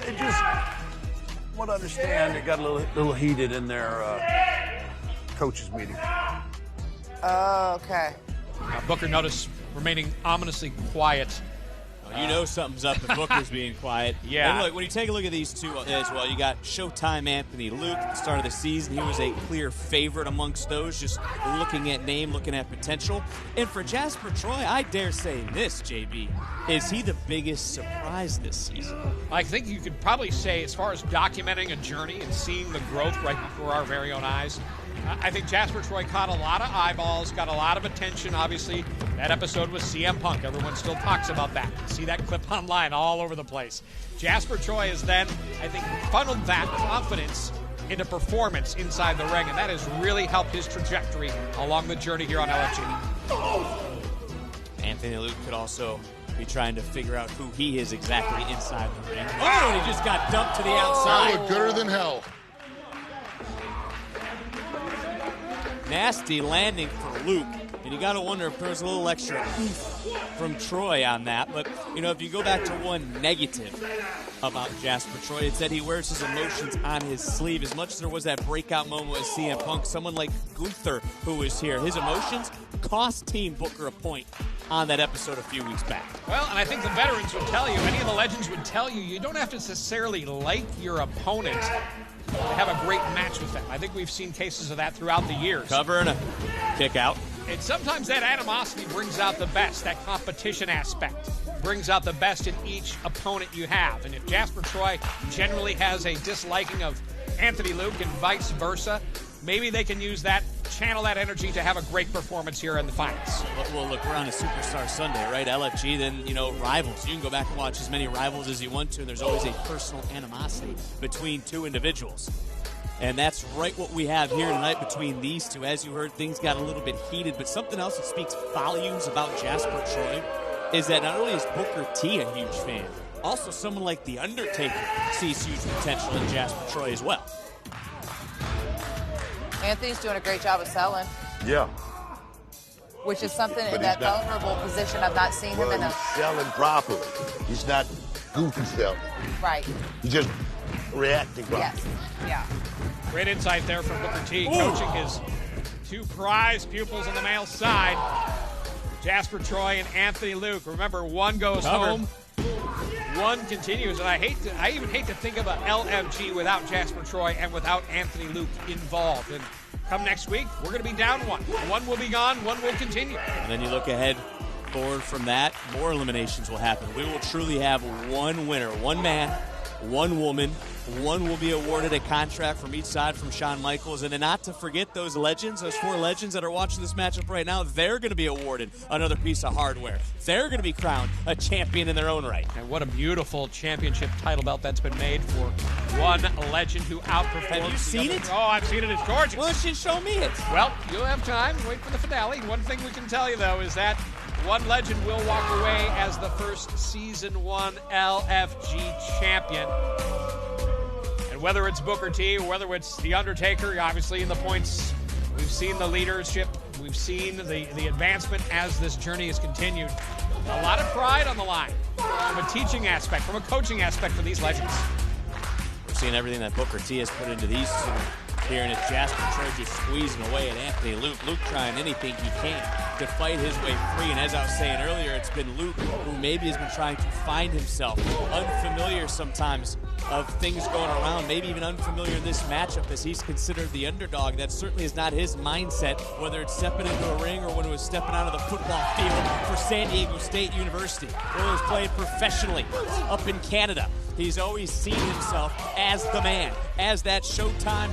Speaker 10: It just, from what I understand, it got a little heated in their coaches meeting.
Speaker 4: Oh, okay.
Speaker 3: Booker, notice, remaining ominously quiet.
Speaker 23: You know something's up if Booker's being quiet.
Speaker 3: Yeah.
Speaker 23: And look, when you take a look at these two as well, you got Showtime Anthony Luke at the start of the season. He was a clear favorite amongst those, just looking at name, looking at potential. And for Jasper Troy, I dare say this, JB, is he the biggest surprise this season?
Speaker 3: I think you could probably say, as far as documenting a journey and seeing the growth right before our very own eyes, I think Jasper Troy caught a lot of eyeballs, got a lot of attention. Obviously, that episode with CM Punk. Everyone still talks about that. See that clip online all over the place. Jasper Troy has then, I think, funneled that confidence into performance inside the ring, and that has really helped his trajectory along the journey here on LFG.
Speaker 23: Anthony Luke could also be trying to figure out who he is exactly inside the ring. Oh, and he just got dumped to the outside.
Speaker 7: That looked gooder than hell.
Speaker 23: Nasty landing for Luke, and you got to wonder if there's a little extra oof from Troy on that. But, you know, if you go back to one negative about Jasper Troy, it's that he wears his emotions on his sleeve. As much as there was that breakout moment with CM Punk, someone like Gunther, who was here, his emotions cost Team Booker a point on that episode a few weeks back.
Speaker 3: Well, and I think the veterans would tell you, any of the legends would tell you, you don't have to necessarily like your opponent to have a great match with them. I think we've seen cases of that throughout the years.
Speaker 23: Cover and a kick out.
Speaker 3: And sometimes that animosity brings out the best, that competition aspect brings out the best in each opponent you have. And if Jasper Troy generally has a disliking of Anthony Luke and vice versa, maybe they can use that channel that energy to have a great performance here in the finals.
Speaker 23: Well, look, we're on a Superstar Sunday, right? LFG, then, rivals. You can go back and watch as many rivals as you want to, and there's always a personal animosity between two individuals. And that's right what we have here tonight between these two. As you heard, things got a little bit heated, but something else that speaks volumes about Jasper Troy is that not only is Booker T a huge fan, also someone like The Undertaker sees huge potential in Jasper Troy as well.
Speaker 22: Anthony's doing a great job of selling.
Speaker 5: Yeah.
Speaker 22: Which is something
Speaker 5: But
Speaker 22: in
Speaker 5: he's
Speaker 22: that
Speaker 5: not-
Speaker 22: vulnerable position I've not seen him in a...
Speaker 5: He's selling properly. He's not goofy selling.
Speaker 22: Right.
Speaker 5: He's just reacting properly.
Speaker 22: Yes. Yeah.
Speaker 3: Great insight there from Booker T, coaching his two prize pupils on the male side, Jasper Troy and Anthony Luke. Remember, one goes home, one continues, and I even hate to think about LFG without Jasper Troy and without Anthony Luke involved. And come next week, we're going to be down one. One will be gone, one will continue.
Speaker 23: And then you look ahead forward from that, more eliminations will happen. We will truly have one winner, one man, one woman. One will be awarded a contract from each side from Shawn Michaels. And then not to forget those legends, those four legends that are watching this matchup right now, they're going to be awarded another piece of hardware. They're going to be crowned a champion in their own right.
Speaker 3: And what a beautiful championship title belt that's been made for one legend who outperformed.
Speaker 23: Have you seen it?
Speaker 3: Oh, I've seen it. It's gorgeous.
Speaker 23: Well, she show me it.
Speaker 3: Well, you'll have time. Wait for the finale. One thing we can tell you, though, is that one legend will walk away as the first Season 1 LFG champion. And whether it's Booker T or whether it's The Undertaker, obviously in the points, we've seen the leadership, we've seen the advancement as this journey has continued. A lot of pride on the line from a teaching aspect, from a coaching aspect for these legends.
Speaker 23: We're seeing everything that Booker T has put into these two here, and it's Jasper Troy just squeezing away at Anthony Luke. Luke trying anything he can to fight his way free. And as I was saying earlier, it's been Luke who maybe has been trying to find himself, unfamiliar sometimes of things going around, maybe even unfamiliar in this matchup as he's considered the underdog. That certainly is not his mindset, whether it's stepping into a ring or when it was stepping out of the football field for San Diego State University, or it was playing professionally up in Canada. He's always seen himself as the man, as that Showtime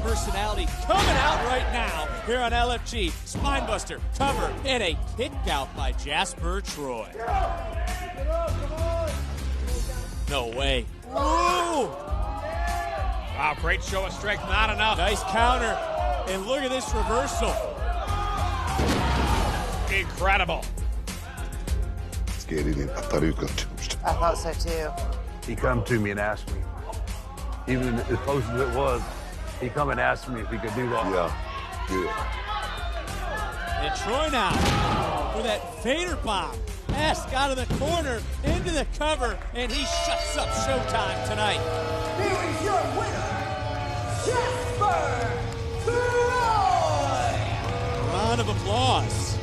Speaker 23: personality coming out right now here on LFG. Spinebuster cover and a kick out by Jasper Troy. No way. Ooh!
Speaker 3: Wow, great show of strength, not enough.
Speaker 23: Nice counter. And look at this reversal.
Speaker 3: Incredible.
Speaker 5: Scared he didn't. I thought he was going to do
Speaker 22: I thought so too.
Speaker 10: He come to me and asked me, even as close as it was, he come and asked me if he could do that.
Speaker 5: Yeah.
Speaker 23: And Troy now for that fader bomb. Ask out of the corner, into the cover, and he shuts up Showtime tonight.
Speaker 8: Here is your winner, Jasper Troy!
Speaker 23: Round of applause.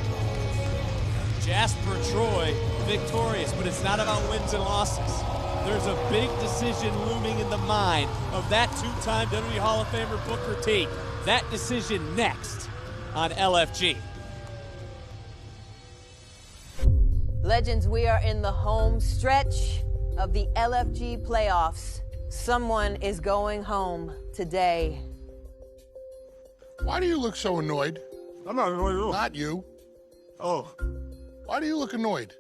Speaker 23: Jasper Troy victorious, but it's not about wins and losses. There's a big decision looming in the mind of that two-time WWE Hall of Famer Booker T. That decision next on LFG.
Speaker 11: Legends, we are in the home stretch of the LFG playoffs. Someone is going home today.
Speaker 7: Why do you look so annoyed?
Speaker 18: I'm not annoyed at all.
Speaker 7: Not you.
Speaker 18: Oh,
Speaker 7: Why do you look annoyed?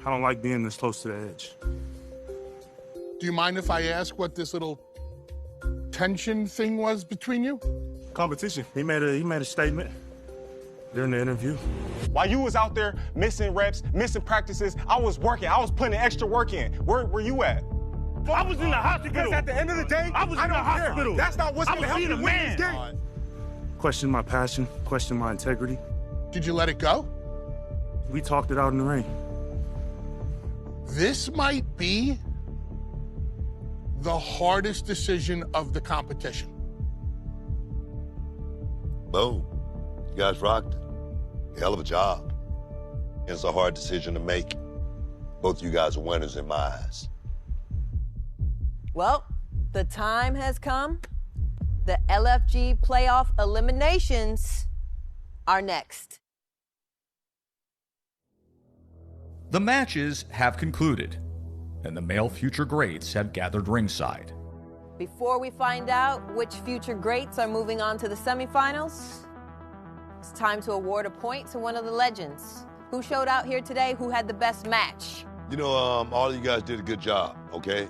Speaker 18: I don't like being this close to the edge.
Speaker 7: Do you mind if I ask what this little tension thing was between you?
Speaker 18: Competition. He made a statement during the interview.
Speaker 12: While you was out there missing reps, missing practices, I was working. I was putting extra work in. Where were you at?
Speaker 18: I was in the hospital.
Speaker 12: Because at the end of the day,
Speaker 18: I was in the hospital.
Speaker 12: That's not what's
Speaker 18: I
Speaker 12: going to
Speaker 18: was
Speaker 12: help you
Speaker 18: being a
Speaker 12: win this
Speaker 18: man.
Speaker 12: game.
Speaker 18: Question my passion, question my integrity.
Speaker 7: Did you let it go?
Speaker 18: We talked it out in the ring.
Speaker 7: This might be the hardest decision of the competition.
Speaker 5: Boom. You guys rocked it. Hell of a job. It's a hard decision to make. Both of you guys are winners in my eyes.
Speaker 11: Well, the time has come. The LFG playoff eliminations are next.
Speaker 1: The matches have concluded, and the male future greats have gathered ringside.
Speaker 11: Before we find out which future greats are moving on to the semifinals, It's time to award a point to one of the legends. Who showed out here today? Who had the best match?
Speaker 5: You know, all of you guys did a good job, okay?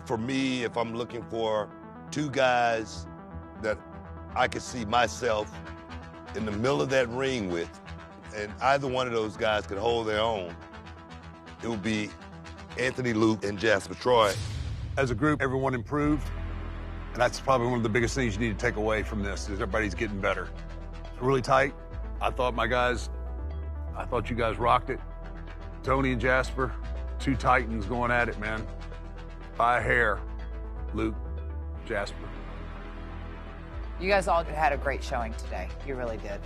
Speaker 5: For me, if I'm looking for two guys that I could see myself in the middle of that ring with, and either one of those guys could hold their own, it would be Anthony Luke and Jasper Troy.
Speaker 6: As a group, everyone improved, and that's probably one of the biggest things you need to take away from this, is everybody's getting better. Really tight. I thought you guys rocked it. Tony and Jasper, two titans going at it, man. By a hair, Luke, Jasper.
Speaker 22: You guys all had a great showing today. You really did.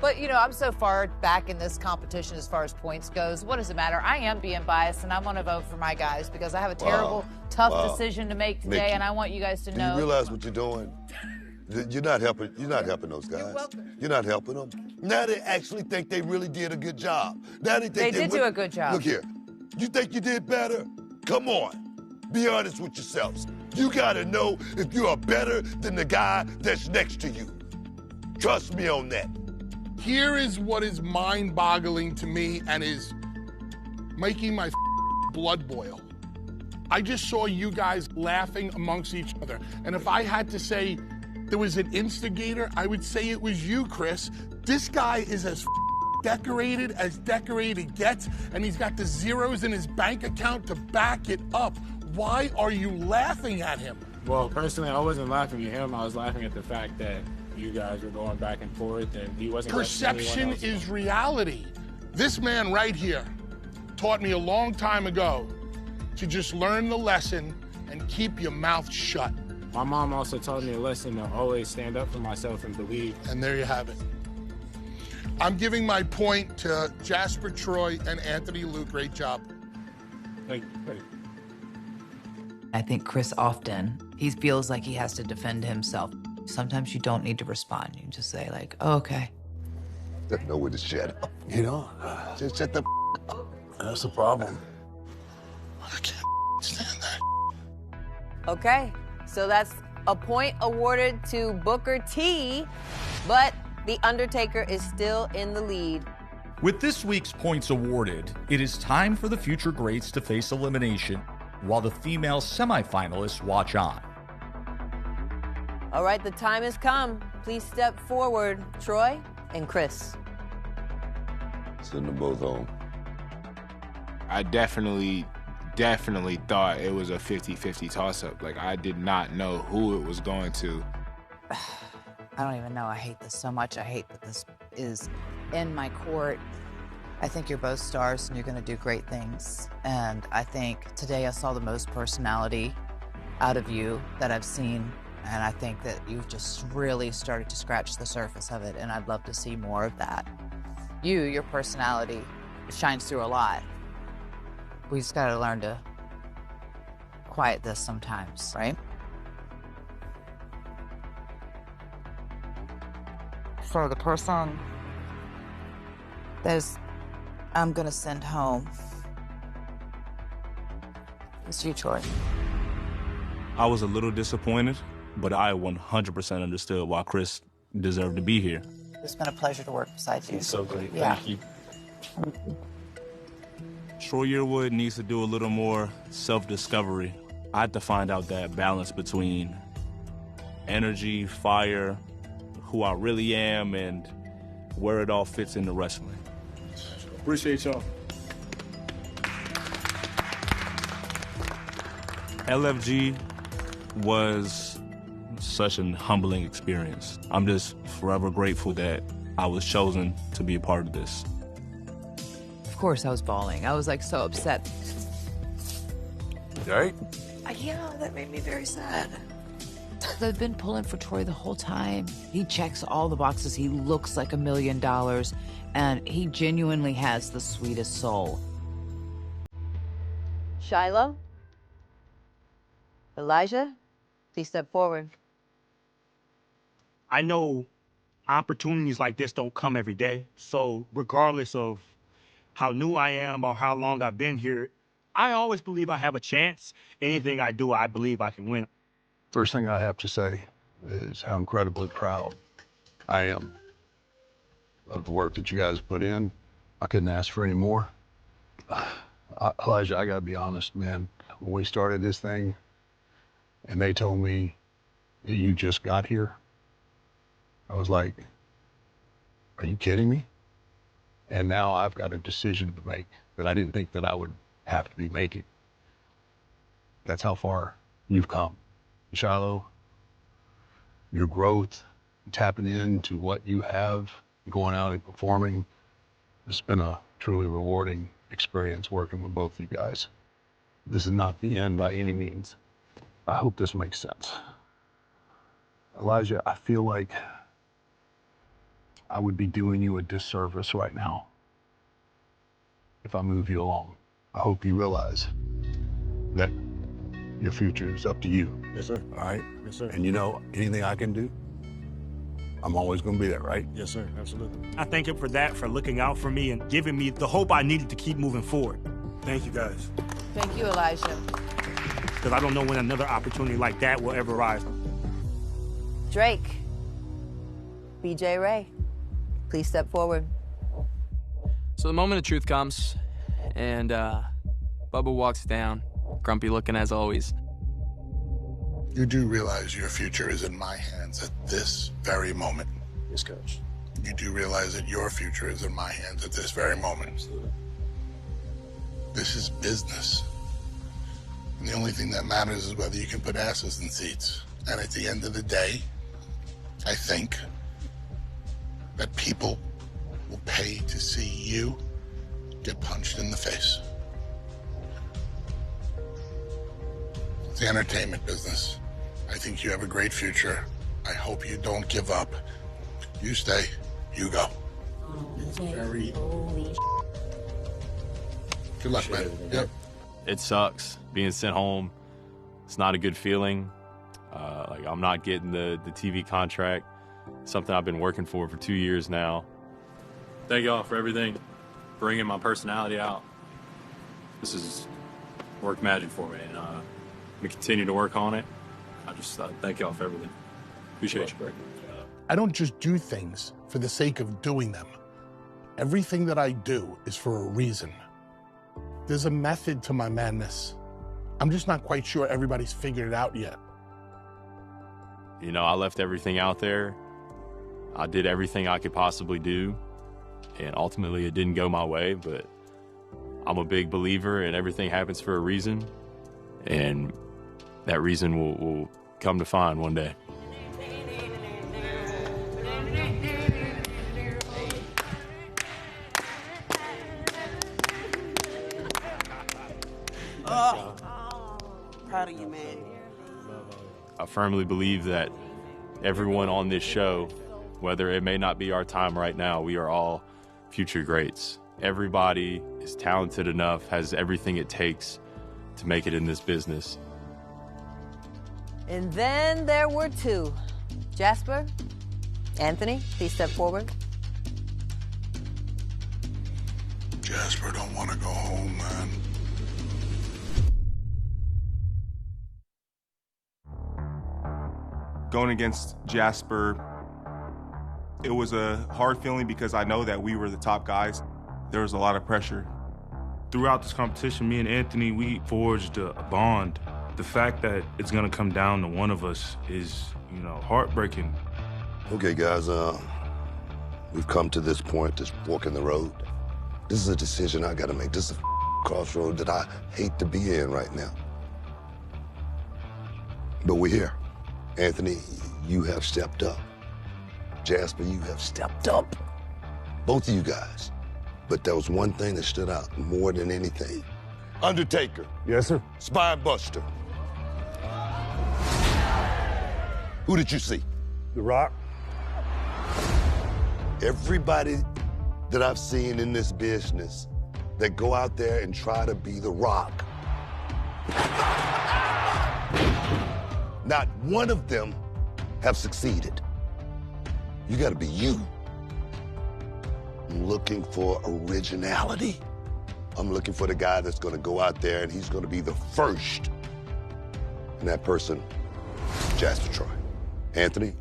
Speaker 22: But, you know, I'm so far back in this competition as far as points goes. What does it matter? I am being biased, and I want to vote for my guys because I have a terrible, tough decision to make today,
Speaker 5: Nikki,
Speaker 22: and I want you guys to know.
Speaker 5: Do you realize what you're doing? You're not helping those guys. You're not helping them. Now they actually think they really did a good job. Now they think
Speaker 22: They did do a good job.
Speaker 5: Look here. You think you did better? Come on. Be honest with yourselves. You gotta know if you are better than the guy that's next to you. Trust me on that.
Speaker 7: Here is what is mind-boggling to me and is making my blood boil. I just saw you guys laughing amongst each other. And if I had to say there was an instigator, I would say it was you, Chris. This guy is as decorated gets, and he's got the zeros in his bank account to back it up. Why are you laughing at him?
Speaker 16: Well, personally, I wasn't laughing at him. I was laughing at the fact that you guys were going back and forth, and he wasn't.
Speaker 7: Perception is reality. This man right here taught me a long time ago to just learn the lesson and keep your mouth shut.
Speaker 16: My mom also taught me a lesson to always stand up for myself and believe.
Speaker 7: And there you have it. I'm giving my point to Jasper Troy and Anthony Luke. Great job.
Speaker 16: Thank you.
Speaker 4: I think Chris often, he feels like he has to defend himself. Sometimes you don't need to respond. You can just say like, oh, okay.
Speaker 5: There's nowhere to shut up.
Speaker 6: You know?
Speaker 5: Just shut the up.
Speaker 6: That's the problem.
Speaker 7: I can't stand that.
Speaker 11: Okay, so that's a point awarded to Booker T, but The Undertaker is still in the lead.
Speaker 1: With this week's points awarded, it is time for the future greats to face elimination while the female semifinalists watch on.
Speaker 11: All right, the time has come. Please step forward, Troy and Chris.
Speaker 5: Send them both home.
Speaker 2: I definitely thought it was a 50-50 toss-up. Like, I did not know who it was going to.
Speaker 22: I don't even know. I hate this so much. I hate that this is in my court. I think you're both stars and you're going to do great things. And I think today I saw the most personality out of you that I've seen. And I think that you've just really started to scratch the surface of it. And I'd love to see more of that. Your personality shines through a lot. We just got to learn to quiet this sometimes, right? So the person that I'm gonna send home is you, Troy.
Speaker 18: I was a little disappointed, but I 100% understood why Chris deserved to be here.
Speaker 22: It's been a pleasure to work beside you.
Speaker 18: He's so great.
Speaker 22: Yeah.
Speaker 18: Thank you. Troy Yearwood needs to do a little more self-discovery. I had to find out that balance between energy, fire, who I really am, and where it all fits into wrestling.
Speaker 12: Appreciate y'all.
Speaker 18: LFG was such an humbling experience. I'm just forever grateful that I was chosen to be a part of this.
Speaker 4: Of course I was bawling. I was like so upset.
Speaker 9: All right?
Speaker 4: Yeah, that made me very sad. I've been pulling for Troy the whole time. He checks all the boxes. He looks like $1 million, and he genuinely has the sweetest soul.
Speaker 11: Shiloh? Elijah? Please step forward.
Speaker 14: I know opportunities like this don't come every day. So regardless of how new I am or how long I've been here, I always believe I have a chance. Anything I do, I believe I can win.
Speaker 6: First thing I have to say is how incredibly proud I am of the work that you guys put in. I couldn't ask for any more. Elijah, I gotta be honest, man. When we started this thing and they told me that you just got here, I was like, are you kidding me? And now I've got a decision to make that I didn't think that I would have to be making. That's how far you've come. Shiloh, your growth, tapping into what you have, going out and performing, it's been a truly rewarding experience working with both of you guys. This is not the end by any means. I hope this makes sense. Elijah, I feel like I would be doing you a disservice right now if I move you along. I hope you realize that your future is up to you.
Speaker 18: Yes, sir.
Speaker 6: All right?
Speaker 18: Yes, sir.
Speaker 6: And you know, anything I can do, I'm always gonna be there, right?
Speaker 18: Yes, sir. Absolutely.
Speaker 14: I thank him for that, for looking out for me and giving me the hope I needed to keep moving forward. Thank you, guys.
Speaker 22: Thank you, Elijah.
Speaker 14: Because I don't know when another opportunity like that will ever rise.
Speaker 11: Drake, BJ Ray, please step forward.
Speaker 16: So the moment of truth comes, and Bubba walks down, grumpy looking as always.
Speaker 7: You do realize your future is in my hands at this very moment.
Speaker 18: Yes, Coach.
Speaker 7: You do realize that your future is in my hands at this very moment.
Speaker 18: Absolutely.
Speaker 7: This is business. And the only thing that matters is whether you can put asses in seats. And at the end of the day, I think that people will pay to see you get punched in the face. It's the entertainment business. I think you have a great future. I hope you don't give up. You stay, you go. It's very... Good luck, man. Yep.
Speaker 13: It sucks being sent home. It's not a good feeling. Like I'm not getting the TV contract, something I've been working for 2 years now. Thank y'all for everything, bringing my personality out. This has worked magic for me, and I'm gonna continue to work on it. I just thank y'all for everything. Appreciate you.
Speaker 7: I don't just do things for the sake of doing them. Everything that I do is for a reason. There's a method to my madness. I'm just not quite sure everybody's figured it out yet.
Speaker 13: You know, I left everything out there. I did everything I could possibly do, and ultimately it didn't go my way, but I'm a big believer and everything happens for a reason, and that reason will come to find one day.
Speaker 15: Oh, proud of you, man.
Speaker 13: I firmly believe that everyone on this show, whether it may not be our time right now, we are all future greats. Everybody is talented enough, has everything it takes to make it in this business.
Speaker 11: And then there were two. Jasper, Anthony, please step forward.
Speaker 7: Jasper don't want to go home, man.
Speaker 12: Going against Jasper, it was a hard feeling because I know that we were the top guys. There was a lot of pressure.
Speaker 18: Throughout this competition, me and Anthony, we forged a bond. The fact that it's gonna come down to one of us is, you know, heartbreaking.
Speaker 5: Okay, guys, we've come to this point, this fork in the road. This is a decision I gotta make. This is a crossroad that I hate to be in right now. But we're here. Anthony, you have stepped up. Jasper, you have stepped up. Both of you guys. But there was one thing that stood out more than anything. Undertaker.
Speaker 6: Yes, sir.
Speaker 5: Spine Buster. Who did you see?
Speaker 6: The Rock.
Speaker 5: Everybody that I've seen in this business that go out there and try to be The Rock, not one of them have succeeded. You gotta be you. I'm looking for originality. I'm looking for the guy that's gonna go out there and he's gonna be the first. And that person, Jasper Troy. Anthony,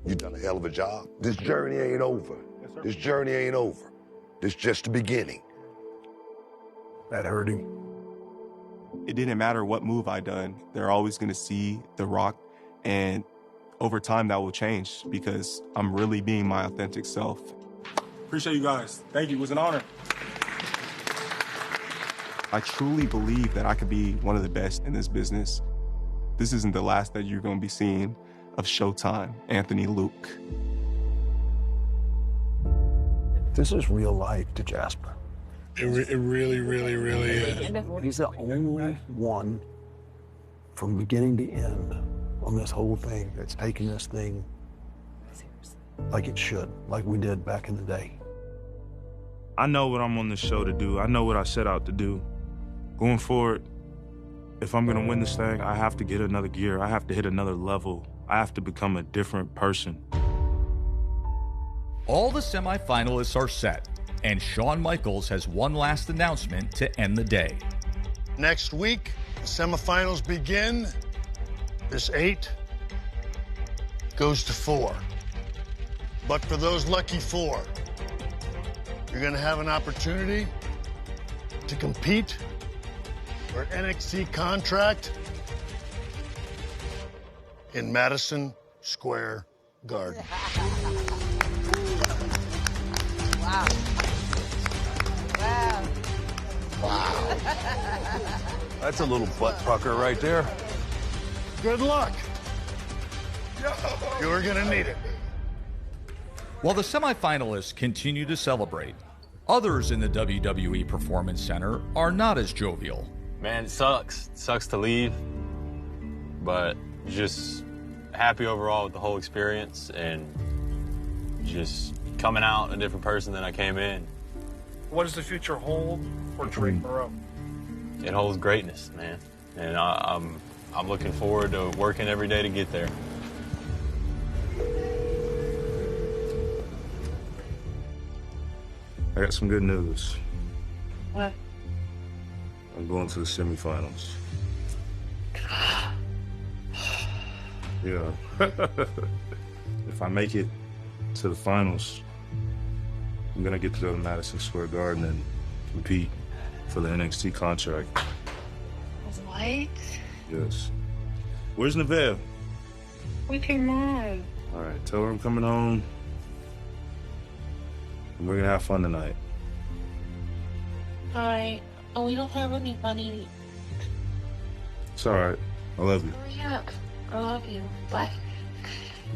Speaker 5: you've done a hell of a job. This journey ain't over. This journey ain't over. This just the beginning.
Speaker 6: That hurt him.
Speaker 12: It didn't matter what move I done. They're always going to see The Rock, and over time that will change because I'm really being my authentic self.
Speaker 18: Appreciate you guys. Thank you. It was an honor.
Speaker 12: I truly believe that I could be one of the best in this business. This isn't the last that you're going to be seeing of Showtime, Anthony Luke.
Speaker 6: This is real life to Jasper.
Speaker 7: It really, really, really is.
Speaker 6: He's the only one from beginning to end on this whole thing that's taking this thing like it should, like we did back in the day.
Speaker 17: I know what I'm on this show to do. I know what I set out to do. Going forward, if I'm gonna win this thing, I have to get another gear. I have to hit another level. I have to become a different person.
Speaker 1: All the semifinalists are set, and Shawn Michaels has one last announcement to end the day.
Speaker 19: Next week, the semifinals begin. This 8 goes to 4. But for those lucky 4, you're gonna have an opportunity to compete for NXT contract in Madison Square Garden.
Speaker 11: Wow. Wow.
Speaker 5: Wow.
Speaker 9: That's a little butt pucker right there.
Speaker 19: Good luck. You're gonna need it.
Speaker 1: While the semifinalists continue to celebrate, others in the WWE Performance Center are not as jovial.
Speaker 13: Man, it sucks. It sucks to leave, but just happy overall with the whole experience and just coming out a different person than I came in.
Speaker 18: What does the future hold for Drake Moreau?
Speaker 13: It holds greatness, man, and I'm looking forward to working every day to get there.
Speaker 17: I got some good news.
Speaker 4: What?
Speaker 17: I'm going to the semifinals. Yeah. If I make it to the finals, I'm gonna get to go to Madison Square Garden and compete for the NXT contract.
Speaker 4: What?
Speaker 17: Yes. Where's Neville?
Speaker 4: We came on.
Speaker 17: All right, tell her I'm coming home. And we're gonna have fun tonight.
Speaker 4: Alright. Oh, we don't have any money.
Speaker 17: It's all right. I love you.
Speaker 4: Hurry up. I love you. Bye.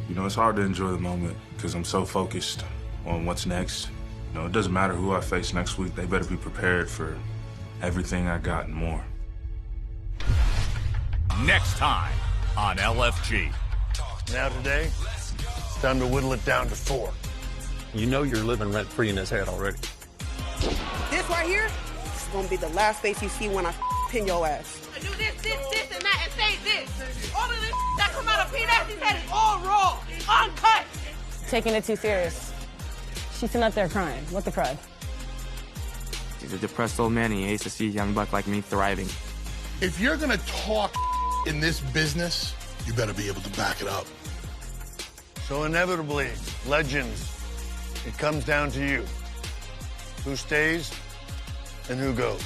Speaker 17: You know, it's hard to enjoy the moment because I'm so focused on what's next. You know, it doesn't matter who I face next week. They better be prepared for everything I got and more.
Speaker 1: Next time on LFG.
Speaker 19: Now today, it's time to whittle it down to 4.
Speaker 10: You know you're living rent-free in his head already.
Speaker 15: This right here is gonna be the last face you see when I pin your ass.
Speaker 8: Do this, and that, and say this. All of this that come out of Pete Ashley's head is all raw, uncut.
Speaker 20: Taking it too serious. She's sitting up there crying. What the crud?
Speaker 16: He's a depressed old man and he hates to see a young buck like me thriving.
Speaker 7: If you're gonna talk in this business, you better be able to back it up.
Speaker 19: So inevitably, legends, it comes down to you. Who stays and who goes?